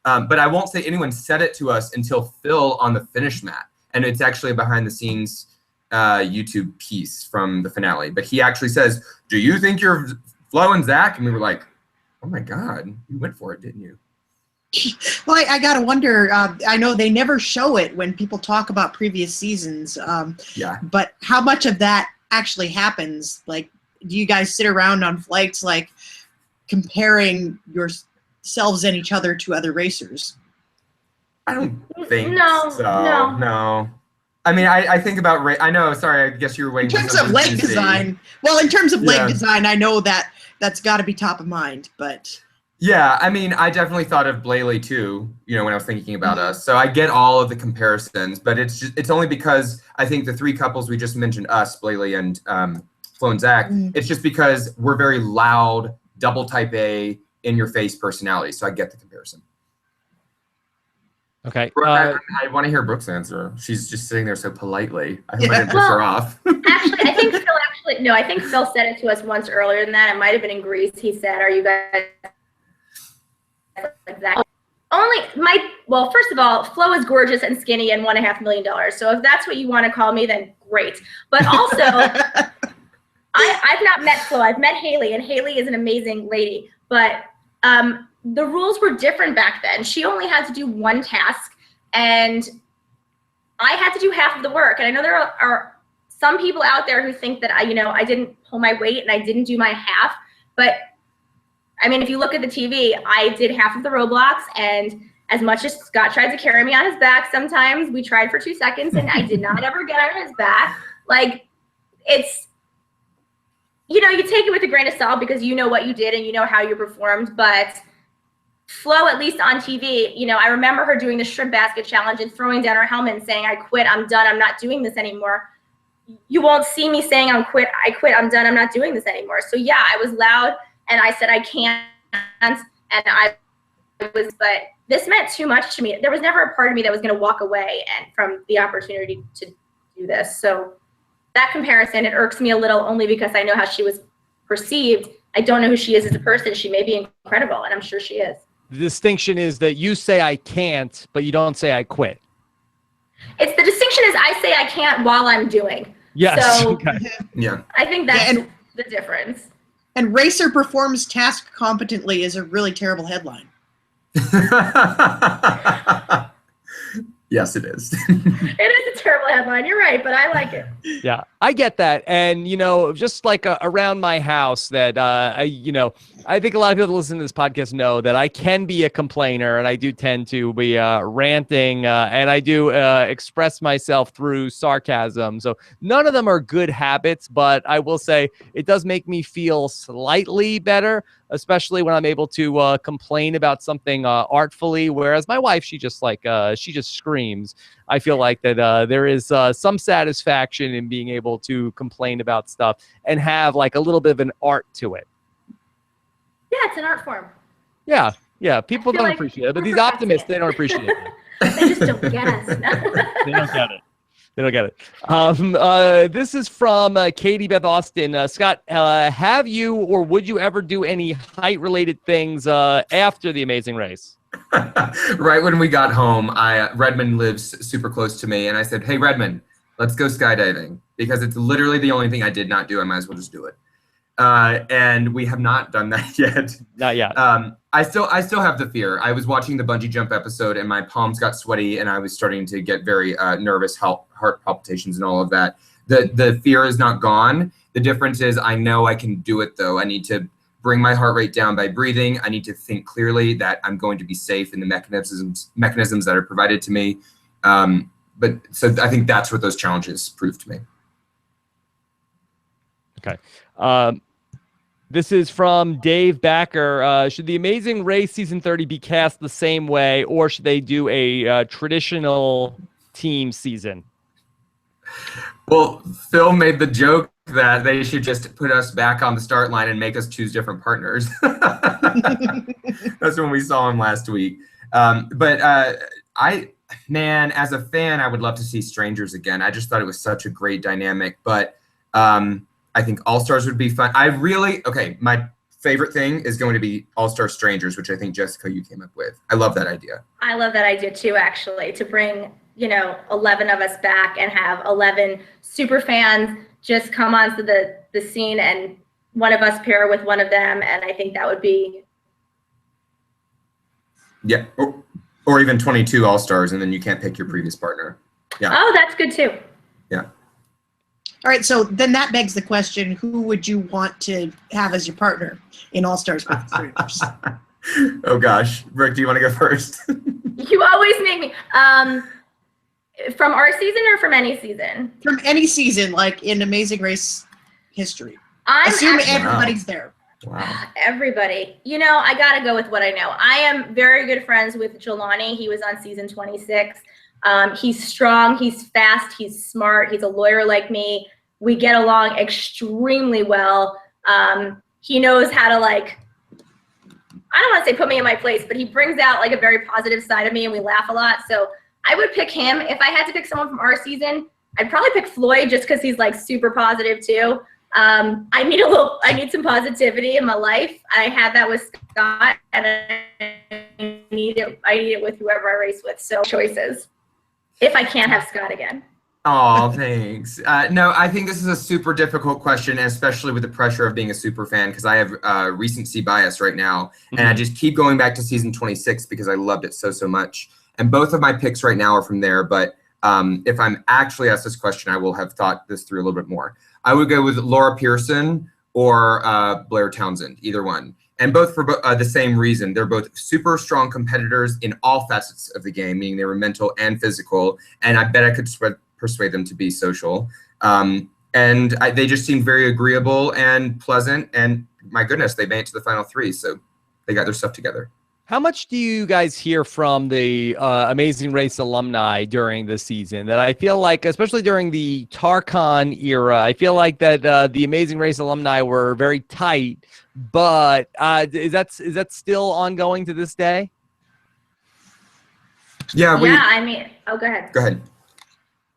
But I won't say anyone said it to us until Phil on the finish mat, and it's actually a behind the scenes YouTube piece from the finale. But he actually says, "Do you think you're Flo and Zak?" And we were like, "Oh my God, you went for it, didn't you?" Well, I gotta wonder. I know they never show it when people talk about previous seasons. But how much of that actually happens? Like, do you guys sit around on flights like comparing yourselves and each other to other racers? I don't think so. No. I mean, I think about I know. Sorry, I guess you were waiting. In terms of leg design, leg design, I know that's got to be top of mind. But yeah, I mean, I definitely thought of Blayley too. When I was thinking about us, so I get all of the comparisons. But it's only because I think the three couples we just mentioned, us, Blayley, and Flo and Zak. It's just because we're very loud, double type A, in your face personality. So I get the comparison. Okay. I want to hear Brooke's answer. She's just sitting there so politely. I hope I didn't piss her off. Actually, I think Phil said it to us once earlier than that. It might have been in Greece. He said, "Are you guys like that?" Well, first of all, Flo is gorgeous and skinny and $1.5 million. So if that's what you want to call me, then great. But also, I've not met Flo. I've met Haley, and Haley is an amazing lady. But the rules were different back then. She only had to do one task, and I had to do half of the work. And I know there are some people out there who think that I didn't pull my weight and I didn't do my half, but I mean, if you look at the TV, I did half of the roadblocks, and as much as Scott tried to carry me on his back, sometimes we tried for 2 seconds and I did not ever get on his back. Like, it's, you take it with a grain of salt because you know what you did and you know how you performed, but Flo, at least on TV, I remember her doing the shrimp basket challenge and throwing down her helmet and saying, I quit, I'm done, I'm not doing this anymore. You won't see me saying I quit, I'm done, I'm not doing this anymore. So yeah, I was loud and I said I can't, and I was, but this meant too much to me. There was never a part of me that was going to walk away from the opportunity to do this. So that comparison, it irks me a little, only because I know how she was perceived. I don't know who she is as a person. She may be incredible, and I'm sure she is. The distinction is that you say I can't, but you don't say I quit. It's the distinction is I say I can't while I'm doing. Yes. So okay. Yeah. I think that's the difference. And racer performs task competently is a really terrible headline. Yes, it is. It is a terrible headline. You're right, but I like it. Yeah, I get that. And, just like around my house that, I think a lot of people that listen to this podcast know that I can be a complainer, and I do tend to be ranting, and I do express myself through sarcasm. So none of them are good habits, but I will say it does make me feel slightly better, especially when I'm able to complain about something artfully, whereas my wife, she just screams. I feel like that there is some satisfaction in being able to complain about stuff and have like a little bit of an art to it. Yeah, it's an art form. Yeah. People don't appreciate it, but these optimists, they don't appreciate it. They just don't get us. They don't get it. This is from Katie Beth Austin. Scott, have you or would you ever do any height-related things after the Amazing Race? Right when we got home, Redmond lives super close to me, and I said, hey, Redmond, let's go skydiving, because it's literally the only thing I did not do. I might as well just do it. And we have not done that yet. Not yet. I still have the fear. I was watching the bungee jump episode and my palms got sweaty and I was starting to get very nervous, heart palpitations and all of that. The fear is not gone. The difference is I know I can do it though. I need to bring my heart rate down by breathing. I need to think clearly that I'm going to be safe in the mechanisms that are provided to me. But so I think that's what those challenges prove to me. Okay. This is from Dave Backer. Should the Amazing Race Season 30 be cast the same way, or should they do a traditional team season? Well, Phil made the joke that they should just put us back on the start line and make us choose different partners. That's when we saw him last week. But as a fan, I would love to see Strangers again. I just thought it was such a great dynamic. But I think AllStars would be fun. My favorite thing is going to be All-Star Strangers, which I think, Jessica, you came up with. I love that idea. I love that idea too, actually, to bring 11 of us back and have 11 super fans just come onto the scene and one of us pair with one of them, and I think that would be or even 22 All-Stars, and then you can't pick your previous partner. Yeah. Oh, that's good too. Yeah. All right, so then that begs the question, who would you want to have as your partner in All-Stars with the Strangers? Oh gosh, Brooke, do you want to go first? You always make me. From our season or from any season? From any season, like in Amazing Race history. Assume everybody's there. Wow. Everybody. I got to go with what I know. I am very good friends with Jelani. He was on season 26. He's strong, he's fast, he's smart, he's a lawyer like me. We get along extremely well. He knows how to I don't want to say put me in my place, but he brings out a very positive side of me and we laugh a lot. So I would pick him. If I had to pick someone from our season, I'd probably pick Floyd just because he's super positive too. I need some positivity in my life. I had that with Scott and I need it with whoever I race with. So choices. If I can't have Scott again. Oh, thanks. No, I think this is a super difficult question, especially with the pressure of being a super fan, because I have recency bias right now. And I just keep going back to season 26 because I loved it so much. And both of my picks right now are from there, but if I'm actually asked this question, I will have thought this through a little bit more. I would go with Laura Pearson or Blair Townsend, either one. And both for the same reason. They're both super strong competitors in all facets of the game, meaning they were mental and physical. And I bet I could persuade them to be social. And they just seemed very agreeable and pleasant. And my goodness, they made it to the final 3. So they got their stuff together. How much do you guys hear from the Amazing Race alumni during the season? That I feel like, especially during the Tarkon era, I feel like that the Amazing Race alumni were very tight. But is that still ongoing to this day? Yeah. I mean, oh, go ahead. Go ahead.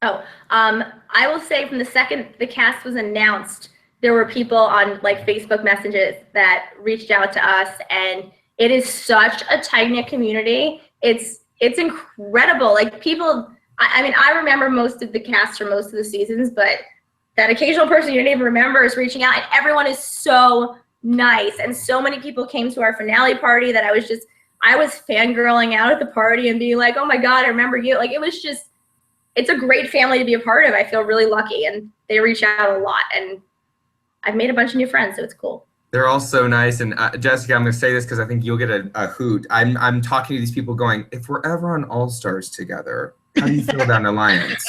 Oh, I will say from the second the cast was announced, there were people on like Facebook messages that reached out to us, and it is such a tight-knit community. It's incredible. Like people, I mean, I remember most of the cast from most of the seasons, but that occasional person you didn't even remember is reaching out, and everyone is so nice. And so many people came to our finale party that I was fangirling out at the party and being like, oh my God, I remember you. Like it's a great family to be a part of. I feel really lucky, and they reach out a lot, and I've made a bunch of new friends, so it's cool. They're all so nice. And Jessica, I'm going to say this because I think you'll get a hoot. I'm talking to these people going, if we're ever on All-Stars together, how do you feel about an alliance?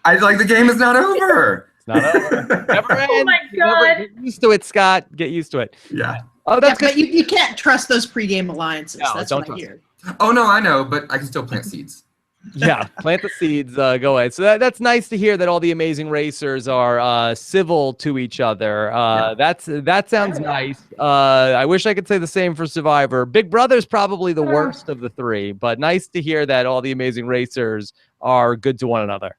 The game is not over. It's not over. Never ends. Oh my God. Get used to it, Scott. Get used to it. Yeah. Oh, that's good. But you can't trust those pregame alliances. No, that's don't what I trust hear. Oh, no, I know, but I can still plant seeds. Yeah, plant the seeds, go ahead. So that's nice to hear that all the Amazing Racers are civil to each other. That sounds nice. I wish I could say the same for Survivor. Big Brother's probably the worst of the 3, but nice to hear that all the Amazing Racers are good to one another.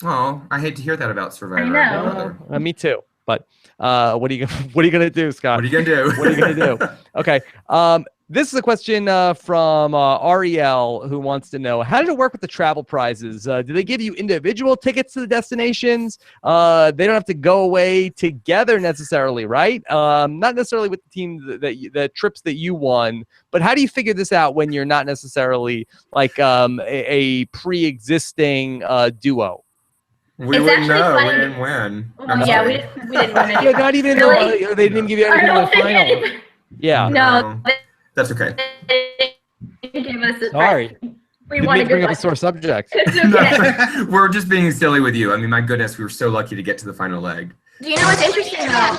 Oh, I hate to hear that about Survivor. I know. Me too. But what are you gonna do, Scott? What are you gonna do? What are you gonna do? Okay. This is a question from Ariel, who wants to know, how did it work with the travel prizes? Do they give you individual tickets to the destinations? They don't have to go away together necessarily, right? Not necessarily with the team, the trips that you won, but how do you figure this out when you're not necessarily like a pre-existing duo? We wouldn't know. We didn't win. Yeah, we didn't win anything. Yeah, not even Really? they didn't give you anything in the final. Yeah. No. That's okay. Give us a Sorry. We Didn't want mean a to bring good up a one. sore subject. It's okay. We're just being silly with you. I mean, my goodness, we were so lucky to get to the final leg. Do you know what's interesting though?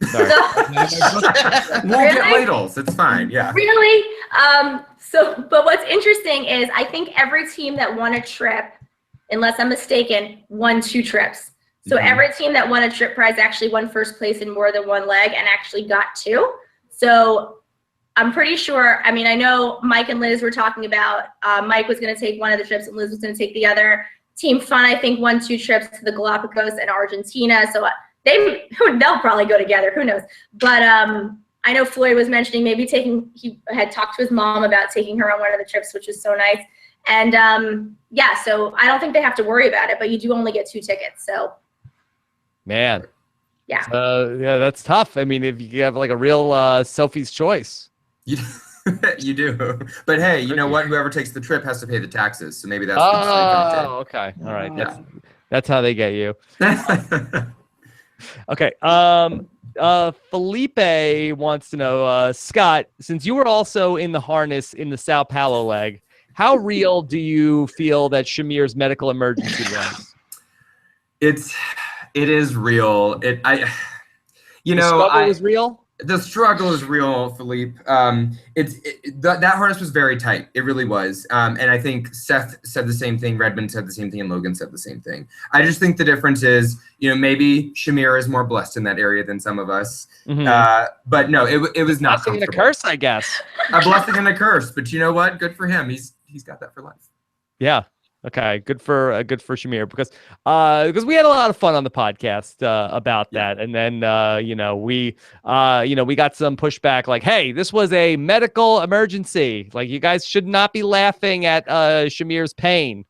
Sorry. We'll get ladles. It's fine. Yeah. Really? But what's interesting is I think every team that won a trip, unless I'm mistaken, won 2 trips. So every team that won a trip prize actually won first place in more than 1 leg and actually got 2. So I'm pretty sure, I mean, I know Mike and Liz were talking about, Mike was going to take one of the trips and Liz was going to take the other. Team Fun, I think, won 2 trips to the Galapagos and Argentina. So they'll probably go together. Who knows? But I know Floyd was mentioning maybe he had talked to his mom about taking her on one of the trips, which is so nice. And so I don't think they have to worry about it, but you do only get 2 tickets. So. Man. Yeah. Yeah, that's tough. I mean, if you have like a real Sophie's choice. You do. But hey, you know what? Whoever takes the trip has to pay the taxes. So maybe that's okay. All right. That's how they get you. Okay. Felipe wants to know, Scott, since you were also in the harness in the Sao Paulo leg, how real do you feel that Shamir's medical emergency was? It is real. The struggle was real? The struggle is real, Philippe. That harness was very tight. It really was. And I think Seth said the same thing, Redmond said the same thing, and Logan said the same thing. I just think the difference is, maybe Shamir is more blessed in that area than some of us. But no, it was not blessing and a curse, I guess. A blessing and a curse. But you know what? Good for him. He's got that for life. Yeah. Okay, good for Shamir because we had a lot of fun on the podcast about that, and then we got some pushback like, hey, this was a medical emergency, like you guys should not be laughing at Shamir's pain.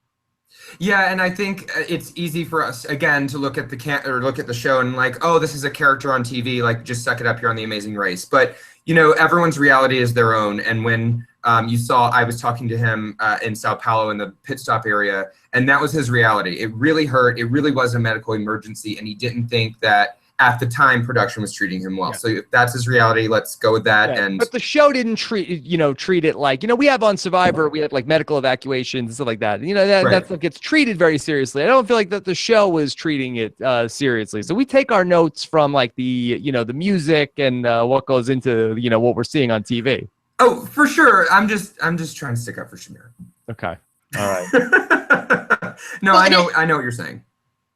Yeah, and I think it's easy for us again to look at the show and like, oh, this is a character on TV, like just suck it up, you're on The Amazing Race. But everyone's reality is their own, and when You saw I was talking to him in Sao Paulo in the pit stop area, and that was his reality. It really hurt. It really was a medical emergency, and he didn't think that at the time production was treating him well. So if that's his reality, let's go with that. Yeah, And but the show didn't treat it like, we have on Survivor, we have like medical evacuations and stuff like that. That stuff gets treated very seriously. I don't feel like that the show was treating it seriously. So we take our notes from like the the music and what goes into what we're seeing on TV. Oh, for sure. I'm just trying to stick up for Shamir. Okay. All right. No, I know what you're saying.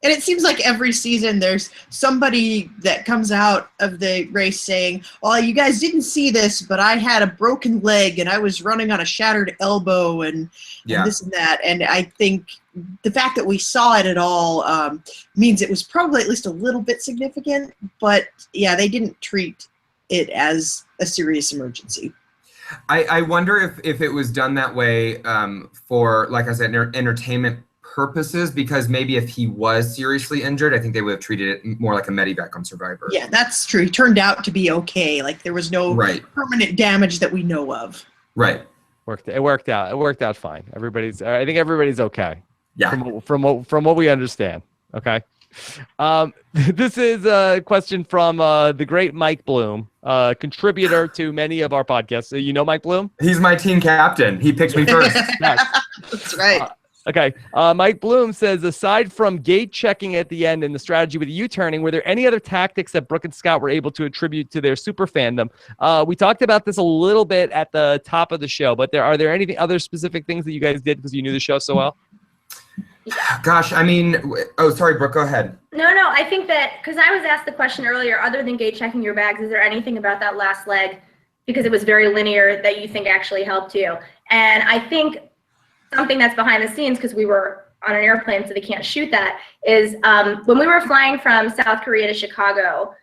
And it seems like every season there's somebody that comes out of the race saying, well, you guys didn't see this, but I had a broken leg and I was running on a shattered elbow and this and that. And I think the fact that we saw it at all means it was probably at least a little bit significant. But yeah, they didn't treat it as a serious emergency. I wonder if it was done that way for, like I said, entertainment purposes, because maybe if he was seriously injured, I think they would have treated it more like a medevac on Survivor. Yeah, that's true. He turned out to be okay. Like there was no permanent damage that we know of. Right. It worked out. It worked out fine. I think everybody's okay. Yeah. From what we understand. Okay. This is a question from the great Mike Bloom, contributor to many of our podcasts. You know Mike Bloom? He's my team captain. He picked me first. That's right. Okay. Mike Bloom says, aside from gate checking at the end and the strategy with the U-turning, were there any other tactics that Brooke and Scott were able to attribute to their super fandom? We talked about this a little bit at the top of the show, but are there any other specific things that you guys did because you knew the show so well? Gosh, I mean, oh, sorry, Brooke, go ahead. No, I think that, because I was asked the question earlier, other than gate checking your bags, is there anything about that last leg, because it was very linear, that you think actually helped you? And I think something that's behind the scenes, because we were on an airplane so they can't shoot that, is when we were flying from South Korea to Chicago,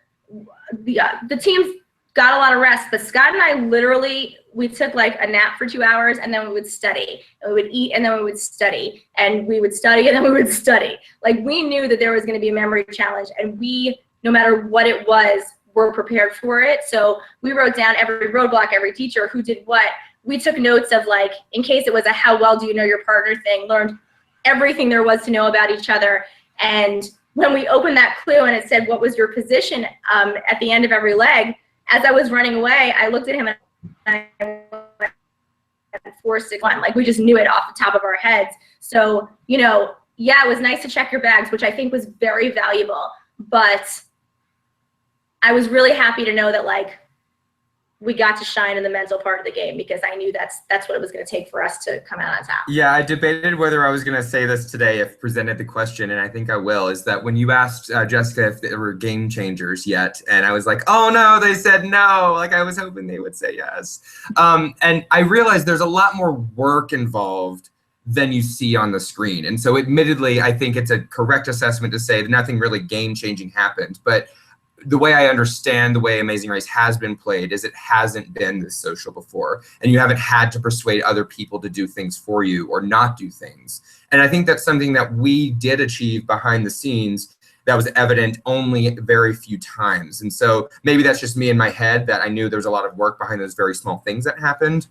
the teams got a lot of rest, but Scott and I literally, we took like a nap for 2 hours and then we would study, and we would eat and then we would study, and we would study and then we would study. Like we knew that there was going to be a memory challenge, and we, no matter what it was, were prepared for it. So we wrote down every roadblock, every teacher who did what. We took notes of, like, in case it was a how well do you know your partner thing, learned everything there was to know about each other. And when we opened that clue and it said, what was your position at the end of every leg, as I was running away, I looked at him and I went 4-6-1. Like we just knew it off the top of our heads. So, yeah, it was nice to check your bags, which I think was very valuable. But I was really happy to know that, like, we got to shine in the mental part of the game, because I knew that's what it was going to take for us to come out on top. Yeah, I debated whether I was going to say this today if presented the question, and I think I will, is that when you asked Jessica if there were game changers yet, and I was like, oh no, they said no. Like I was hoping they would say yes. And I realized there's a lot more work involved than you see on the screen. And so admittedly, I think it's a correct assessment to say that nothing really game-changing happened. But the way I understand the way Amazing Race has been played is it hasn't been this social before, and you haven't had to persuade other people to do things for you or not do things. And I think that's something that we did achieve behind the scenes that was evident only very few times. And so maybe that's just me in my head, that I knew there was a lot of work behind those very small things that happened.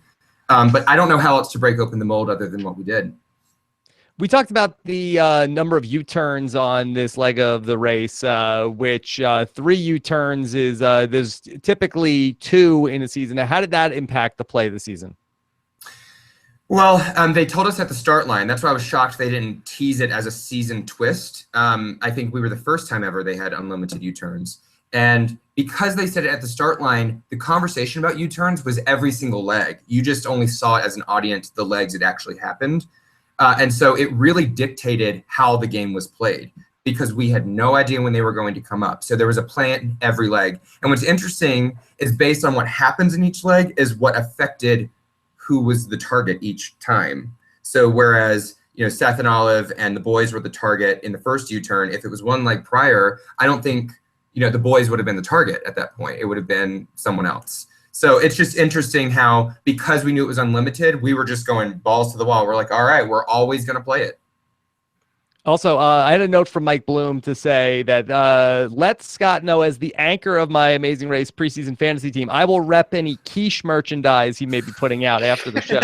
But I don't know how else to break open the mold other than what we did. We talked about the number of U-turns on this leg of the race, which 3 U-turns is there's typically 2 in a season. Now, how did that impact the play of the season? Well, they told us at the start line. That's why I was shocked they didn't tease it as a season twist. I think we were the first time ever they had unlimited U-turns. And because they said it at the start line, the conversation about U-turns was every single leg. You just only saw it as an audience, the legs it actually happened. And so it really dictated how the game was played, because we had no idea when they were going to come up. So there was a plan in every leg. And what's interesting is based on what happens in each leg is what affected who was the target each time. So whereas, Seth and Olive and the boys were the target in the first U-turn, if it was one leg prior, I don't think, the boys would have been the target at that point. It would have been someone else. So it's just interesting how, because we knew it was unlimited, we were just going balls to the wall. We're like, all right, we're always going to play it. Also, I had a note from Mike Bloom to say that let Scott know as the anchor of my Amazing Race preseason fantasy team, I will rep any quiche merchandise he may be putting out after the show.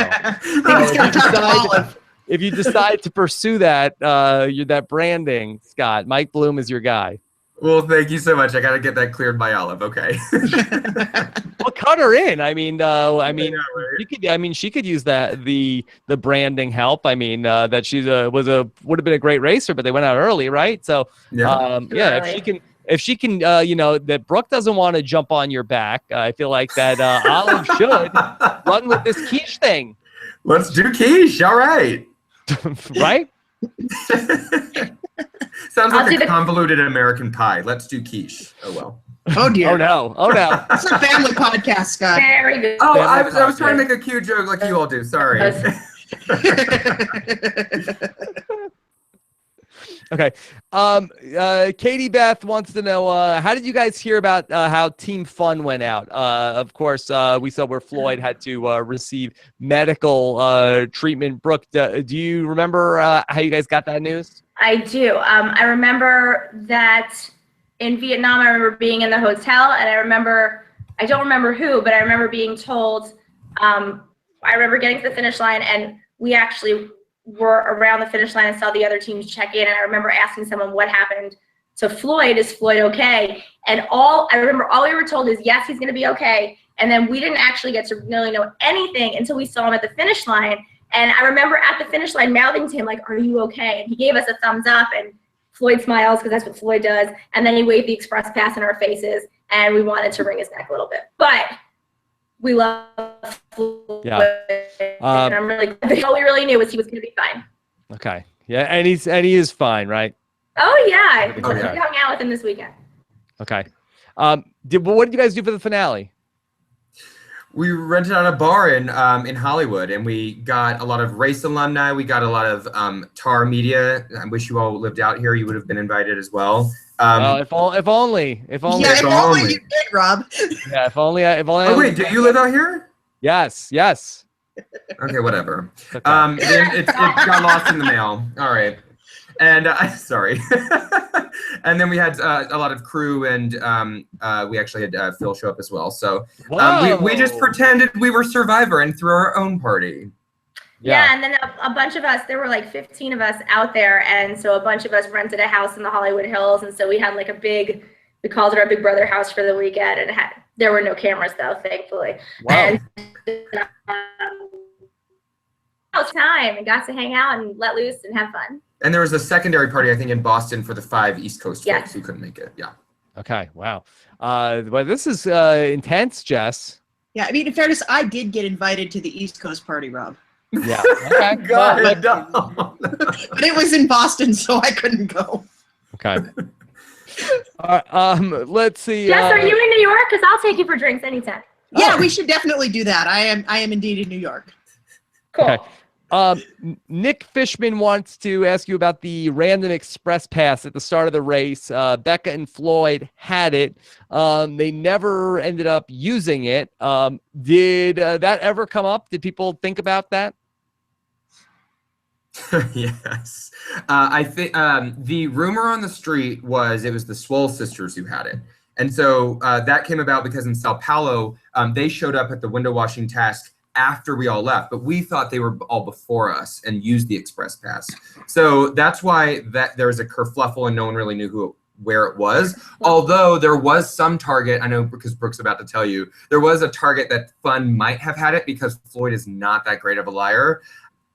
If you decide to pursue that, that branding, Scott, Mike Bloom is your guy. Well, thank you so much. I got to get that cleared by Olive. Okay. Well, cut her in. I mean, right. she could. I mean, she could use that the branding help. I mean, that she's would have been a great racer, but they went out early, right? So, if she can, that Brooke doesn't want to jump on your back. I feel like that Olive should run with this quiche thing. Let's do quiche. All right. Right. Sounds like a convoluted American pie. Let's do quiche. Oh, well. Oh, dear. Oh, no. Oh, no. It's a family podcast, Scott. Very good. Oh, I was trying to make a cute joke like you all do. Sorry. Okay. Katie Beth wants to know, how did you guys hear about how Team Fun went out? Of course, we saw where Floyd had to receive medical treatment. Brooke, do you remember how you guys got that news? I do. I remember that in Vietnam, I remember being in the hotel, and I don't remember who, but I remember being told, I remember getting to the finish line, and we actually were around the finish line and saw the other teams check in, and I remember asking someone what happened to Floyd. Is Floyd okay? And I remember all we were told is, yes, he's going to be okay. And then we didn't actually get to really know anything until we saw him at the finish line. And I remember at the finish line mouthing to him, like, are you okay? And he gave us a thumbs up, and Floyd smiles because that's what Floyd does. And then he waved the express pass in our faces, and we wanted to wring his neck a little bit. But we love Floyd. Yeah. And I'm really glad. All we really knew was he was going to be fine. Okay. Yeah, and he is fine, right? Oh, yeah. We hung out with him this weekend. Okay. What did you guys do for the finale? We rented out a bar in Hollywood, and we got a lot of race alumni. We got a lot of TAR media. I wish you all lived out here. You would have been invited as well. If only. Yeah, if only you did, Rob. Yeah, if only. Oh wait, do you live out here? Yes. Okay, whatever. It got lost in the mail. All right. And sorry. And then we had a lot of crew, and we actually had Phil show up as well. So we just pretended we were Survivor and threw our own party. Yeah, and then a bunch of us, there were like 15 of us out there, and so a bunch of us rented a house in the Hollywood Hills, and so we had like we called it our Big Brother house for the weekend, and there were no cameras though, thankfully. Wow. And time and got to hang out and let loose and have fun. And there was a secondary party, I think, in Boston for the 5 East Coast folks who couldn't make it. Yeah. Okay. Wow. Well, this is intense, Jess. Yeah, I mean, in fairness, I did get invited to the East Coast party, Rob. Yeah. Okay. God, but it was in Boston, so I couldn't go. Okay. Let's see. Jess, are you in New York? Because I'll take you for drinks anytime. Yeah, we should definitely do that. I am indeed in New York. Cool. Okay. Nick Fishman wants to ask you about the random express pass at the start of the race. Becca and Floyd had it. They never ended up using it. Did that ever come up? Did people think about that? Yes. I think the rumor on the street was it was the Swole sisters who had it. And so that came about because in Sao Paulo, they showed up at the window washing task after we all left, but we thought they were all before us and used the express pass. So that's why there was a kerfluffle and no one really knew where it was. Although there was some target, I know because Brooke's about to tell you, there was a target that Fun might have had it because Floyd is not that great of a liar.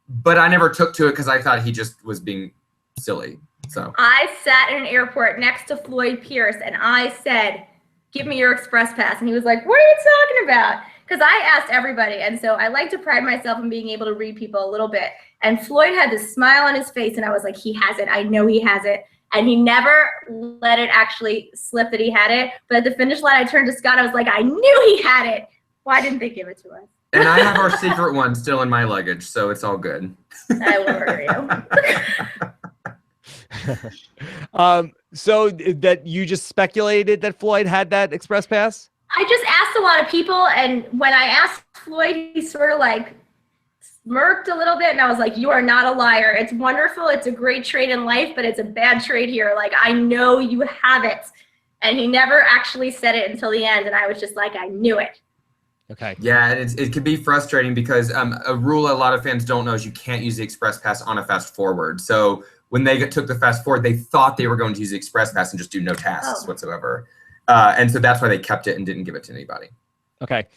But I never took to it because I thought he just was being silly. So I sat in an airport next to Floyd Pierce and I said, "Give me your express pass." And he was like, "What are you talking about?" Because I asked everybody, and so I like to pride myself in being able to read people a little bit. And Floyd had this smile on his face, and I was like, he has it. I know he has it. And he never let it actually slip that he had it. But at the finish line, I turned to Scott. I was like, I knew he had it. Why didn't they give it to us? And I have our secret one still in my luggage, so it's all good. I will murder you. So that you just speculated that Floyd had that express pass? I just asked a lot of people, and when I asked Floyd, he sort of like smirked a little bit, and I was like, you are not a liar. It's wonderful. It's a great trade in life, but it's a bad trade here. Like, I know you have it. And he never actually said it until the end, and I was just like, I knew it. Okay. Yeah, and it can be frustrating because a rule a lot of fans don't know is you can't use the express pass on a fast forward. So when they took the fast forward, they thought they were going to use the express pass and just do no tasks whatsoever. And so that's why they kept it and didn't give it to anybody. Okay.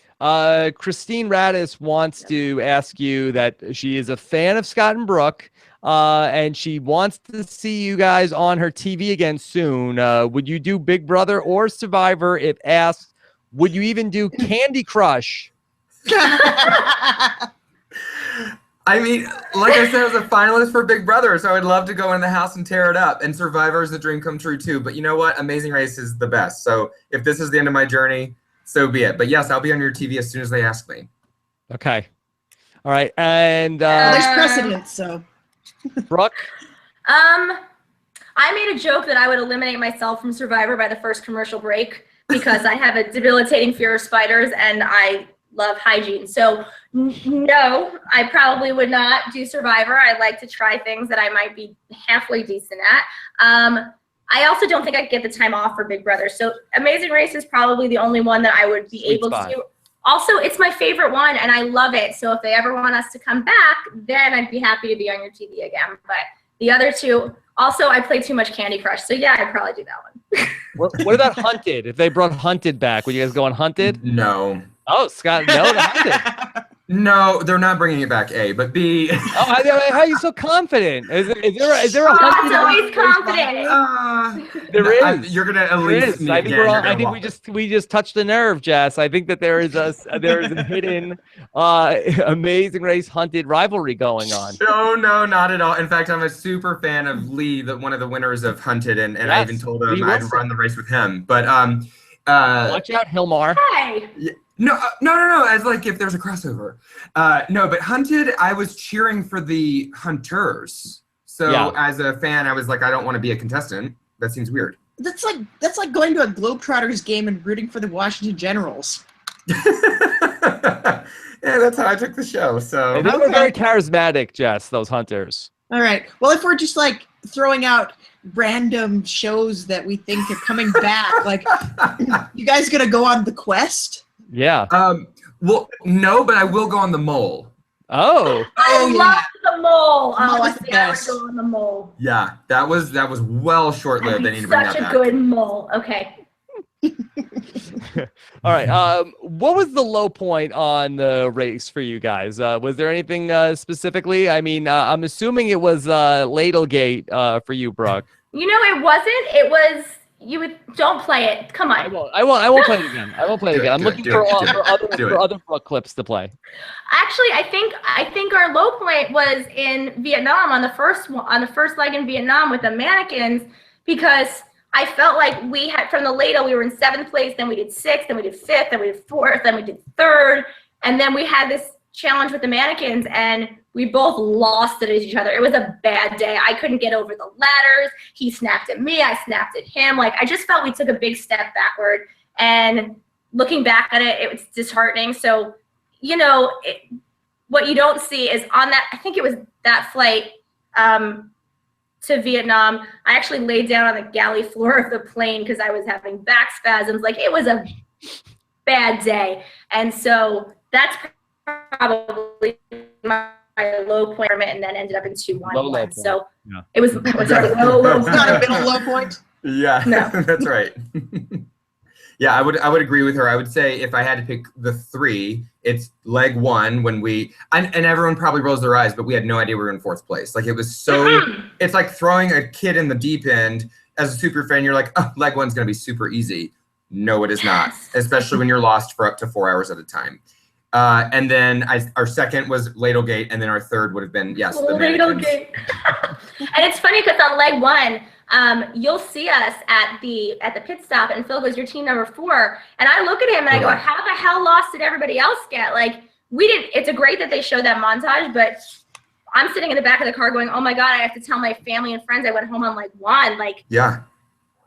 Christine Radis wants to ask you that she is a fan of Scott and Brooke, and she wants to see you guys on her TV again soon. Would you do Big Brother or Survivor? If asked, would you even do Candy Crush? I mean, like I said, I was a finalist for Big Brother, so I'd love to go in the house and tear it up. And Survivor is a dream come true too. But you know what? Amazing Race is the best. So if this is the end of my journey, so be it. But yes, I'll be on your TV as soon as they ask me. Okay. All right. And there's precedent, so. Brooke? I made a joke that I would eliminate myself from Survivor by the first commercial break because I have a debilitating fear of spiders and I love hygiene. So no, I probably would not do Survivor. I like to try things that I might be halfway decent at. I also don't think I could get the time off for Big Brother. So Amazing Race is probably the only one that I would be able to do. Also, it's my favorite one, and I love it. So if they ever want us to come back, then I'd be happy to be on your TV again. But the other two, also, I play too much Candy Crush. So yeah, I'd probably do that one. What about Hunted? If they brought Hunted back, would you guys go on Hunted? No. Oh, Scott, no to Hunted. No, they're not bringing it back, A. But B. How are you so confident? Is there a Hunted? Scott's always confident. There is. You're gonna at least. I think we just touched the nerve, Jess. I think that there is a hidden Amazing Race Hunted rivalry going on. No, not at all. In fact, I'm a super fan of Lee, one of the winners of Hunted, and I even told him I'd run the race with him. But watch out, Hilmar. Hey. Yeah, no. As like if there's a crossover. No, but Hunted, I was cheering for the Hunters. So as a fan, I was like, I don't want to be a contestant. That seems weird. That's like going to a Globetrotters game and rooting for the Washington Generals. Yeah, that's how I took the show. So they were very charismatic, Jess, those Hunters. All right. Well, if we're just like throwing out random shows that we think are coming back, like you guys gonna go on The Quest? Yeah. Well, no, but I will go on The Mole. Oh. I love The Mole. I would go on The Mole. Yeah, that was well short-lived. They need to bring that back. Such a good mole. Okay. All right. What was the low point on the race for you guys? Was there anything specifically? I mean, I'm assuming it was Ladlegate for you, Brooke. You know, it wasn't. It was. Don't play it. Come on. I won't play it again. I won't play it again. I'm looking for other Brooke clips to play. Actually, I think our low point was in Vietnam on the first leg in Vietnam with the mannequins, because I felt like we had, from the Ladle, we were in 7th place, then we did 6th, then we did 5th, then we did 4th, then we did 3rd, and then we had this challenge with the mannequins, and we both lost it at each other. It was a bad day. I couldn't get over the ladders. He snapped at me. I snapped at him. Like, I just felt we took a big step backward, and looking back at it, it was disheartening. So, you know, what you don't see is on that, I think it was that flight to Vietnam, I actually laid down on the galley floor of the plane because I was having back spasms. Like, it was a bad day. And so that's probably my low point, and then ended up in 2-1. So it was our low. It's not a middle low point. Yeah, no. That's right. Yeah, I would agree with her. I would say if I had to pick the 3, it's leg 1 when and everyone probably rolls their eyes, but we had no idea we were in 4th place. Like, it was so, it's like throwing a kid in the deep end. As a super fan, you're like, oh, leg 1's going to be super easy. No, it is not, especially when you're lost for up to 4 hours at a time. And then our second was Ladlegate, and then our third would have been, the Ladlegate. And it's funny because on leg 1, you'll see us at the pit stop, and Phil goes, "Your team number 4." And I look at him and I go, "How the hell lost did everybody else get?" Like, we didn't. It's a great that they showed that montage, but I'm sitting in the back of the car going, "Oh my God, I have to tell my family and friends I went home on leg 1." Like, yeah.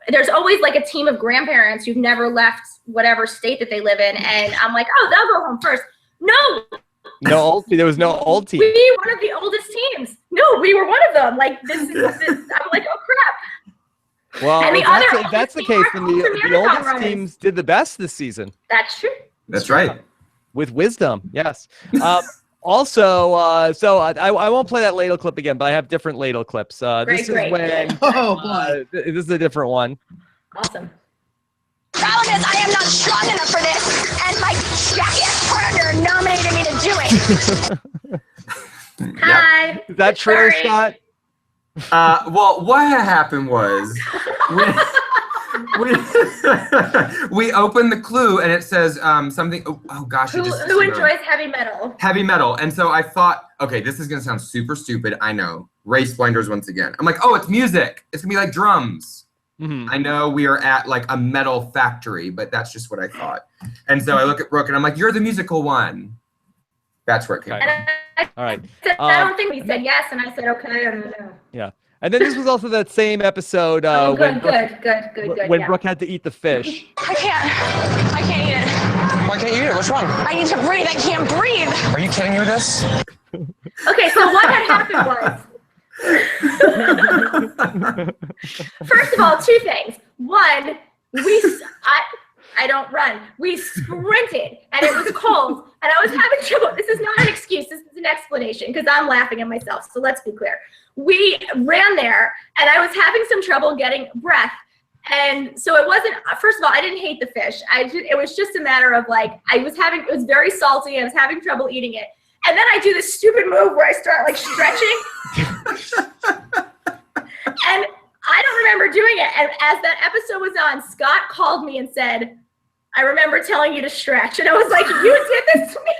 There's always like a team of grandparents who've never left whatever state that they live in, and I'm like, "Oh, they'll go home first." No, No old. There was no old team. We were one of the oldest teams. No, we were one of them. Like this. I'm like, oh crap. Well, And the if that's the case, then the oldest teams did the best this season. That's true. That's right. With wisdom, yes. Also, so I won't play that ladle clip again, but I have different ladle clips. This is when. Oh boy. This is a different one. Awesome. Problem is, I am not strong enough for this, and my jacket partner nominated me to do it. Hi. Is that true, Sorry. Scott? Well, what had happened was we opened the clue and it says something. Oh gosh, Who enjoys heavy metal? Heavy metal. And so I thought, okay, this is gonna sound super stupid. I know. Race blinders once again. I'm like, oh, it's music. It's gonna be like drums. Mm-hmm. I know we are at like a metal factory, but that's just what I thought. And so I look at Brooke and I'm like, you're the musical one. That's where it came from. All right. I don't think we said yes, and I said okay. Yeah. And then this was also that same episode when Brooke had to eat the fish. I can't eat it. Why can't you eat it? What's wrong? I need to breathe. I can't breathe. Are you kidding me with this? Okay, so what had happened was, first of all, two things. One, I don't run. We sprinted, and it was cold, and I was having trouble. This is not an excuse. This is an explanation, because I'm laughing at myself, so let's be clear. We ran there, and I was having some trouble getting breath. And so it wasn't, first of all, I didn't hate the fish. It was just a matter of like, it was very salty, and I was having trouble eating it. And then I do this stupid move where I start like stretching. And I don't remember doing it. And as that episode was on, Scott called me and said, I remember telling you to stretch. And I was like, you did this to me?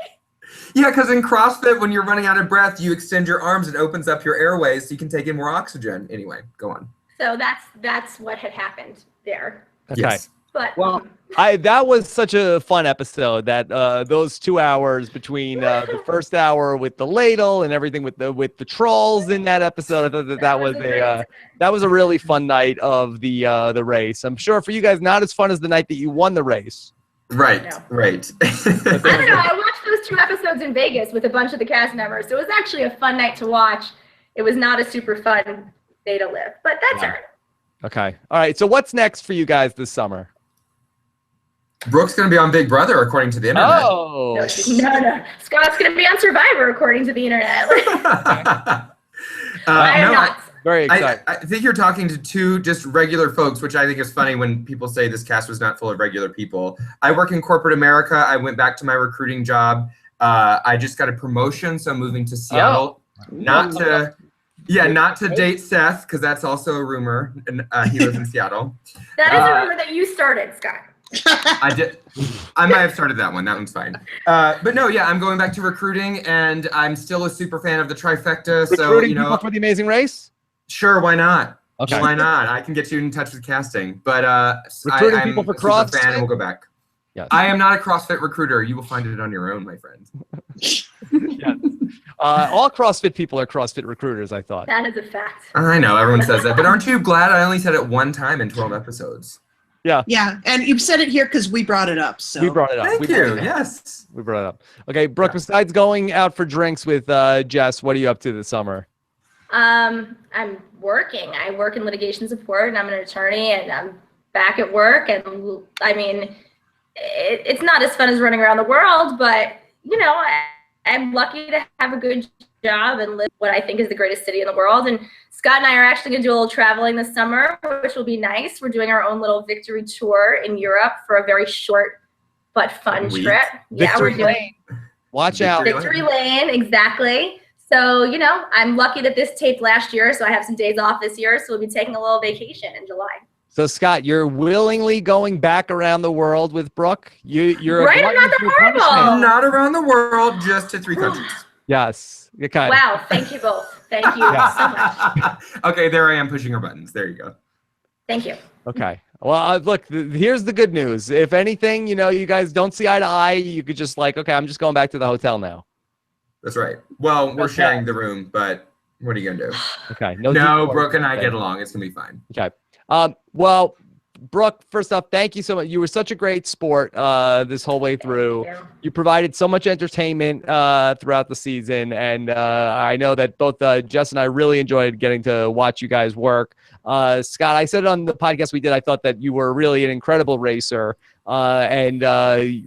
Yeah, because in CrossFit, when you're running out of breath, you extend your arms. It opens up your airways so you can take in more oxygen. Anyway, go on. So that's what had happened there. Okay. Yes. But Well, that was such a fun episode that those 2 hours between the first hour with the ladle and everything with the trolls in that episode, I thought that was a really fun night of the race. I'm sure for you guys, not as fun as the night that you won the race. Right, No. right. I don't know. I watched those 2 episodes in Vegas with a bunch of the cast members. So it was actually a fun night to watch. It was not a super fun day to live, but that's all right. Okay. All right. So what's next for you guys this summer? Brooke's going to be on Big Brother, according to the internet. Oh. No. Scott's going to be on Survivor, according to the internet. I am not. Very excited. I think you're talking to 2 just regular folks, which I think is funny when people say this cast was not full of regular people. I work in corporate America. I went back to my recruiting job. I just got a promotion, so I'm moving to Seattle. Not to date Seth, because that's also a rumor. And he lives in Seattle. That is a rumor that you started, Scott. I did. I might have started that one. That one's fine. But no, yeah, I'm going back to recruiting, and I'm still a super fan of the trifecta. Recruiting people for The Amazing Race? Sure, why not? Okay. Why not? I can get you in touch with casting. But Recruiting I'm people for a super CrossFit? fan, and we'll go back. Yes. I am not a CrossFit recruiter. You will find it on your own, my friend. Yes. All CrossFit people are CrossFit recruiters, I thought. That is a fact. I know, everyone says that. But aren't you glad I only said it one time in 12 episodes? Yeah. Yeah, and you said it here because we brought it up. So We brought it up. Thank you. Yes. We brought it up. Okay, Brooke, besides going out for drinks with Jess, what are you up to this summer? I'm working. I work in litigation support, and I'm an attorney, and I'm back at work. And I mean, it's not as fun as running around the world, but you know, I'm lucky to have a good job and live what I think is the greatest city in the world. And Scott and I are actually going to do a little traveling this summer, which will be nice. We're doing our own little victory tour in Europe for a very short but fun trip. Yeah, we're doing Watch out. Victory Lane, exactly. So, you know, I'm lucky that this taped last year, so I have some days off this year. So we'll be taking a little vacation in July. So, Scott, you're willingly going back around the world with Brooke? You're right? I'm not that horrible. Not around the world, just to 3 countries. Yes. Okay. Wow. Thank you both. Thank you so much. Okay, there I am pushing our buttons. There you go. Thank you. Okay. Well, look, here's the good news. If anything, you know, you guys don't see eye to eye, you could just like, okay, I'm just going back to the hotel now. That's right. Well, we're Okay. sharing the room, but what are you going to do? Okay. No, Brooke and I get along. It's going to be fine. Okay. Well, Brooke, first off, thank you so much. You were such a great sport this whole way through. You provided so much entertainment throughout the season, and I know that both Jess and I really enjoyed getting to watch you guys work. Scott, I said it on the podcast we did, I thought that you were really an incredible racer, and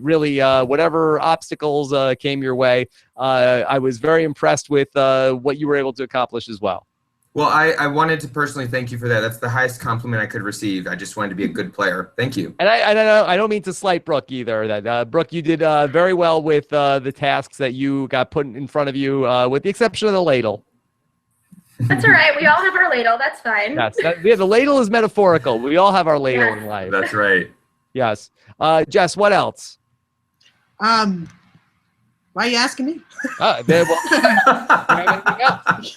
really whatever obstacles came your way, I was very impressed with what you were able to accomplish as well. Well, I wanted to personally thank you for that. That's the highest compliment I could receive. I just wanted to be a good player. Thank you. And I don't mean to slight Brooke either. That Brooke, you did very well with the tasks that you got put in front of you, with the exception of the ladle. That's all right. We all have our ladle. That's fine. Yes, the ladle is metaphorical. We all have our ladle in life. That's right. Yes. Jess, what else? Why are you asking me? Do you have anything else?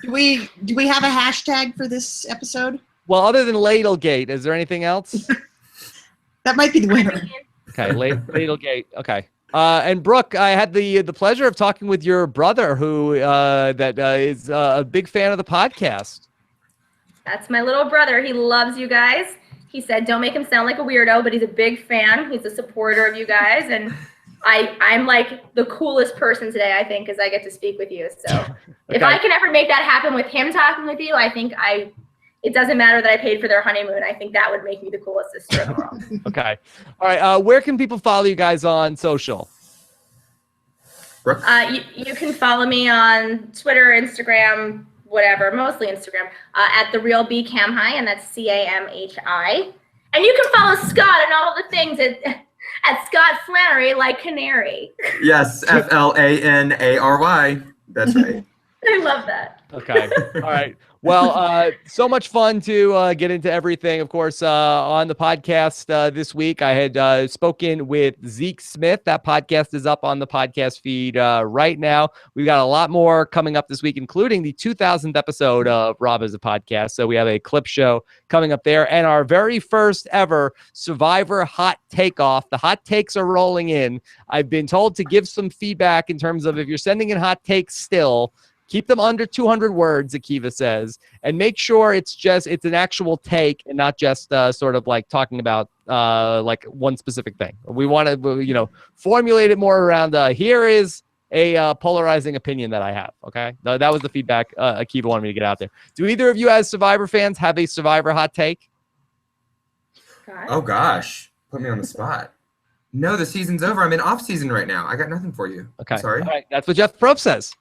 Do we have a hashtag for this episode? Well, other than Ladlegate, is there anything else? That might be the winner. Okay, Ladlegate. Okay. And Brooke, I had the pleasure of talking with your brother, who is a big fan of the podcast. That's my little brother. He loves you guys. He said, don't make him sound like a weirdo, but he's a big fan. He's a supporter of you guys. And I'm like the coolest person today, I think, because I get to speak with you. So Okay. If I can ever make that happen with him talking with you, I think it doesn't matter that I paid for their honeymoon. I think that would make me the coolest sister in the world. Okay. All right. Where can people follow you guys on social? Brooke? You can follow me on Twitter, Instagram, whatever, mostly Instagram, at the real B Camhi, and that's CAMHI. And you can follow Scott and all of the things at Scott Flanary, like canary. Yes, Flanary. That's right. I love that. Okay. All right. Well, so much fun to get into everything. Of course, on the podcast this week, I had spoken with Zeke Smith. That podcast is up on the podcast feed right now. We've got a lot more coming up this week, including the 2000th episode of Rob as a Podcast. So we have a clip show coming up there, and our very first ever Survivor Hot Takeoff. The hot takes are rolling in. I've been told to give some feedback in terms of if you're sending in hot takes still, keep them under 200 words, Akiva says, and make sure it's an actual take and not just sort of like talking about like one specific thing. We want to, formulate it more around here is a polarizing opinion that I have. Okay. That was the feedback Akiva wanted me to get out there. Do either of you as Survivor fans have a Survivor hot take? Oh gosh, put me on the spot. No, the season's over. I'm in off season right now. I got nothing for you. Okay. Sorry. All right. That's what Jeff Probst says.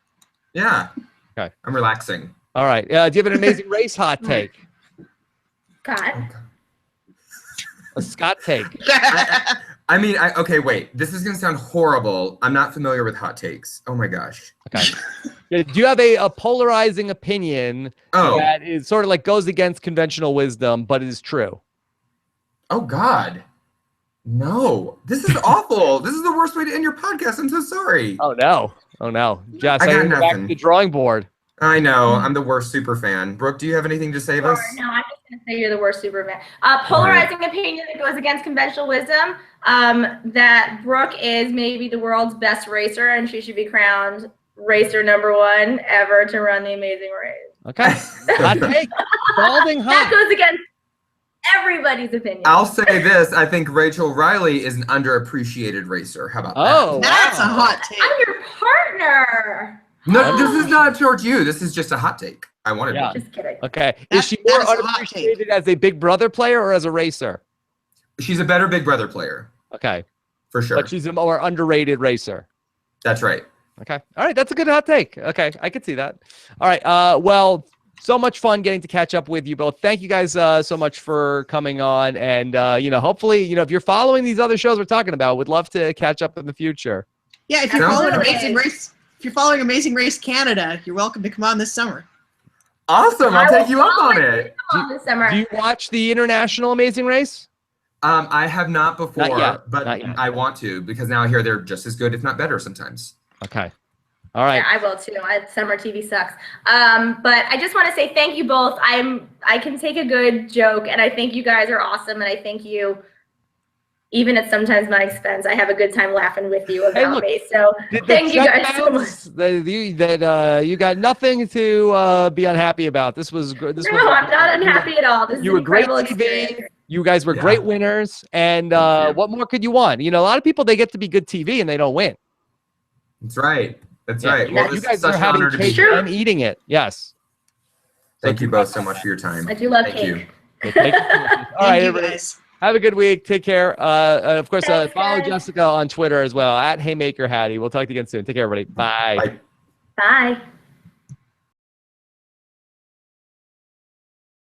Yeah. Okay. I'm relaxing. All right. Do you have an amazing race hot take? Scott. A Scott take. I mean, okay, wait. This is going to sound horrible. I'm not familiar with hot takes. Oh my gosh. Okay. Do you have a polarizing opinion that is sort of like goes against conventional wisdom, but is true? Oh God. No. This is awful. This is the worst way to end your podcast. I'm so sorry. Oh no. Jess, I got you're back nothing. to the drawing board. I know. I'm the worst super fan. Brooke, do you have anything to save us? No, I'm just going to say you're the worst Superman. Polarizing opinion that goes against conventional wisdom, that Brooke is maybe the world's best racer and she should be crowned racer #1 ever to run the Amazing Race. Okay. Hot take. Balding hot. That goes against everybody's opinion. I'll say this. I think Rachel Riley is an underappreciated racer. How about that? Oh, That's a hot take. I'm your partner. No, this is not towards you. This is just a hot take. I wanted Yeah. to. Just kidding. Okay. Is she more That is a hot take. underappreciated as a Big Brother player or as a racer? She's a better Big Brother player, Okay. for sure. But she's a more underrated racer. That's right. Okay. All right. That's a good hot take. Okay. I could see that. All right. Well, so much fun getting to catch up with you both. Thank you guys so much for coming on. And, hopefully, if you're following these other shows we're talking about, would love to catch up in the future. Yeah, if you're Sounds following good. Amazing Race Canada, you're welcome to come on this summer. Awesome. I'll take you up on it. This summer. Do you watch the International Amazing Race? I have not before, Not yet. but Not yet. I want to because now I hear they're just as good, if not better, sometimes. Okay. All right. Yeah, I will too. Summer TV sucks. But I just want to say thank you both. I can take a good joke, and I think you guys are awesome, and I think you, even at sometimes my expense, I have a good time laughing with you about me. So thank you guys so much. You got nothing to be unhappy about. This was good. No, I'm not unhappy at all. This is You an were great incredible TV. experience. You guys were great winners, and what more could you want? You know, a lot of people, they get to be good TV and they don't win. That's right. That's right. Well, You this guys is such are an having honor to be cake here. and eating it. Yes. Thank you both so much for your time. I do love Thank cake. you. Okay, all right, Thank you, everybody. guys. Have a good week. Take care. Of course, Thanks, follow guys. Jessica on Twitter as well, @HaymakerHattie. We'll talk to you again soon. Take care, everybody. Bye. Bye. Bye.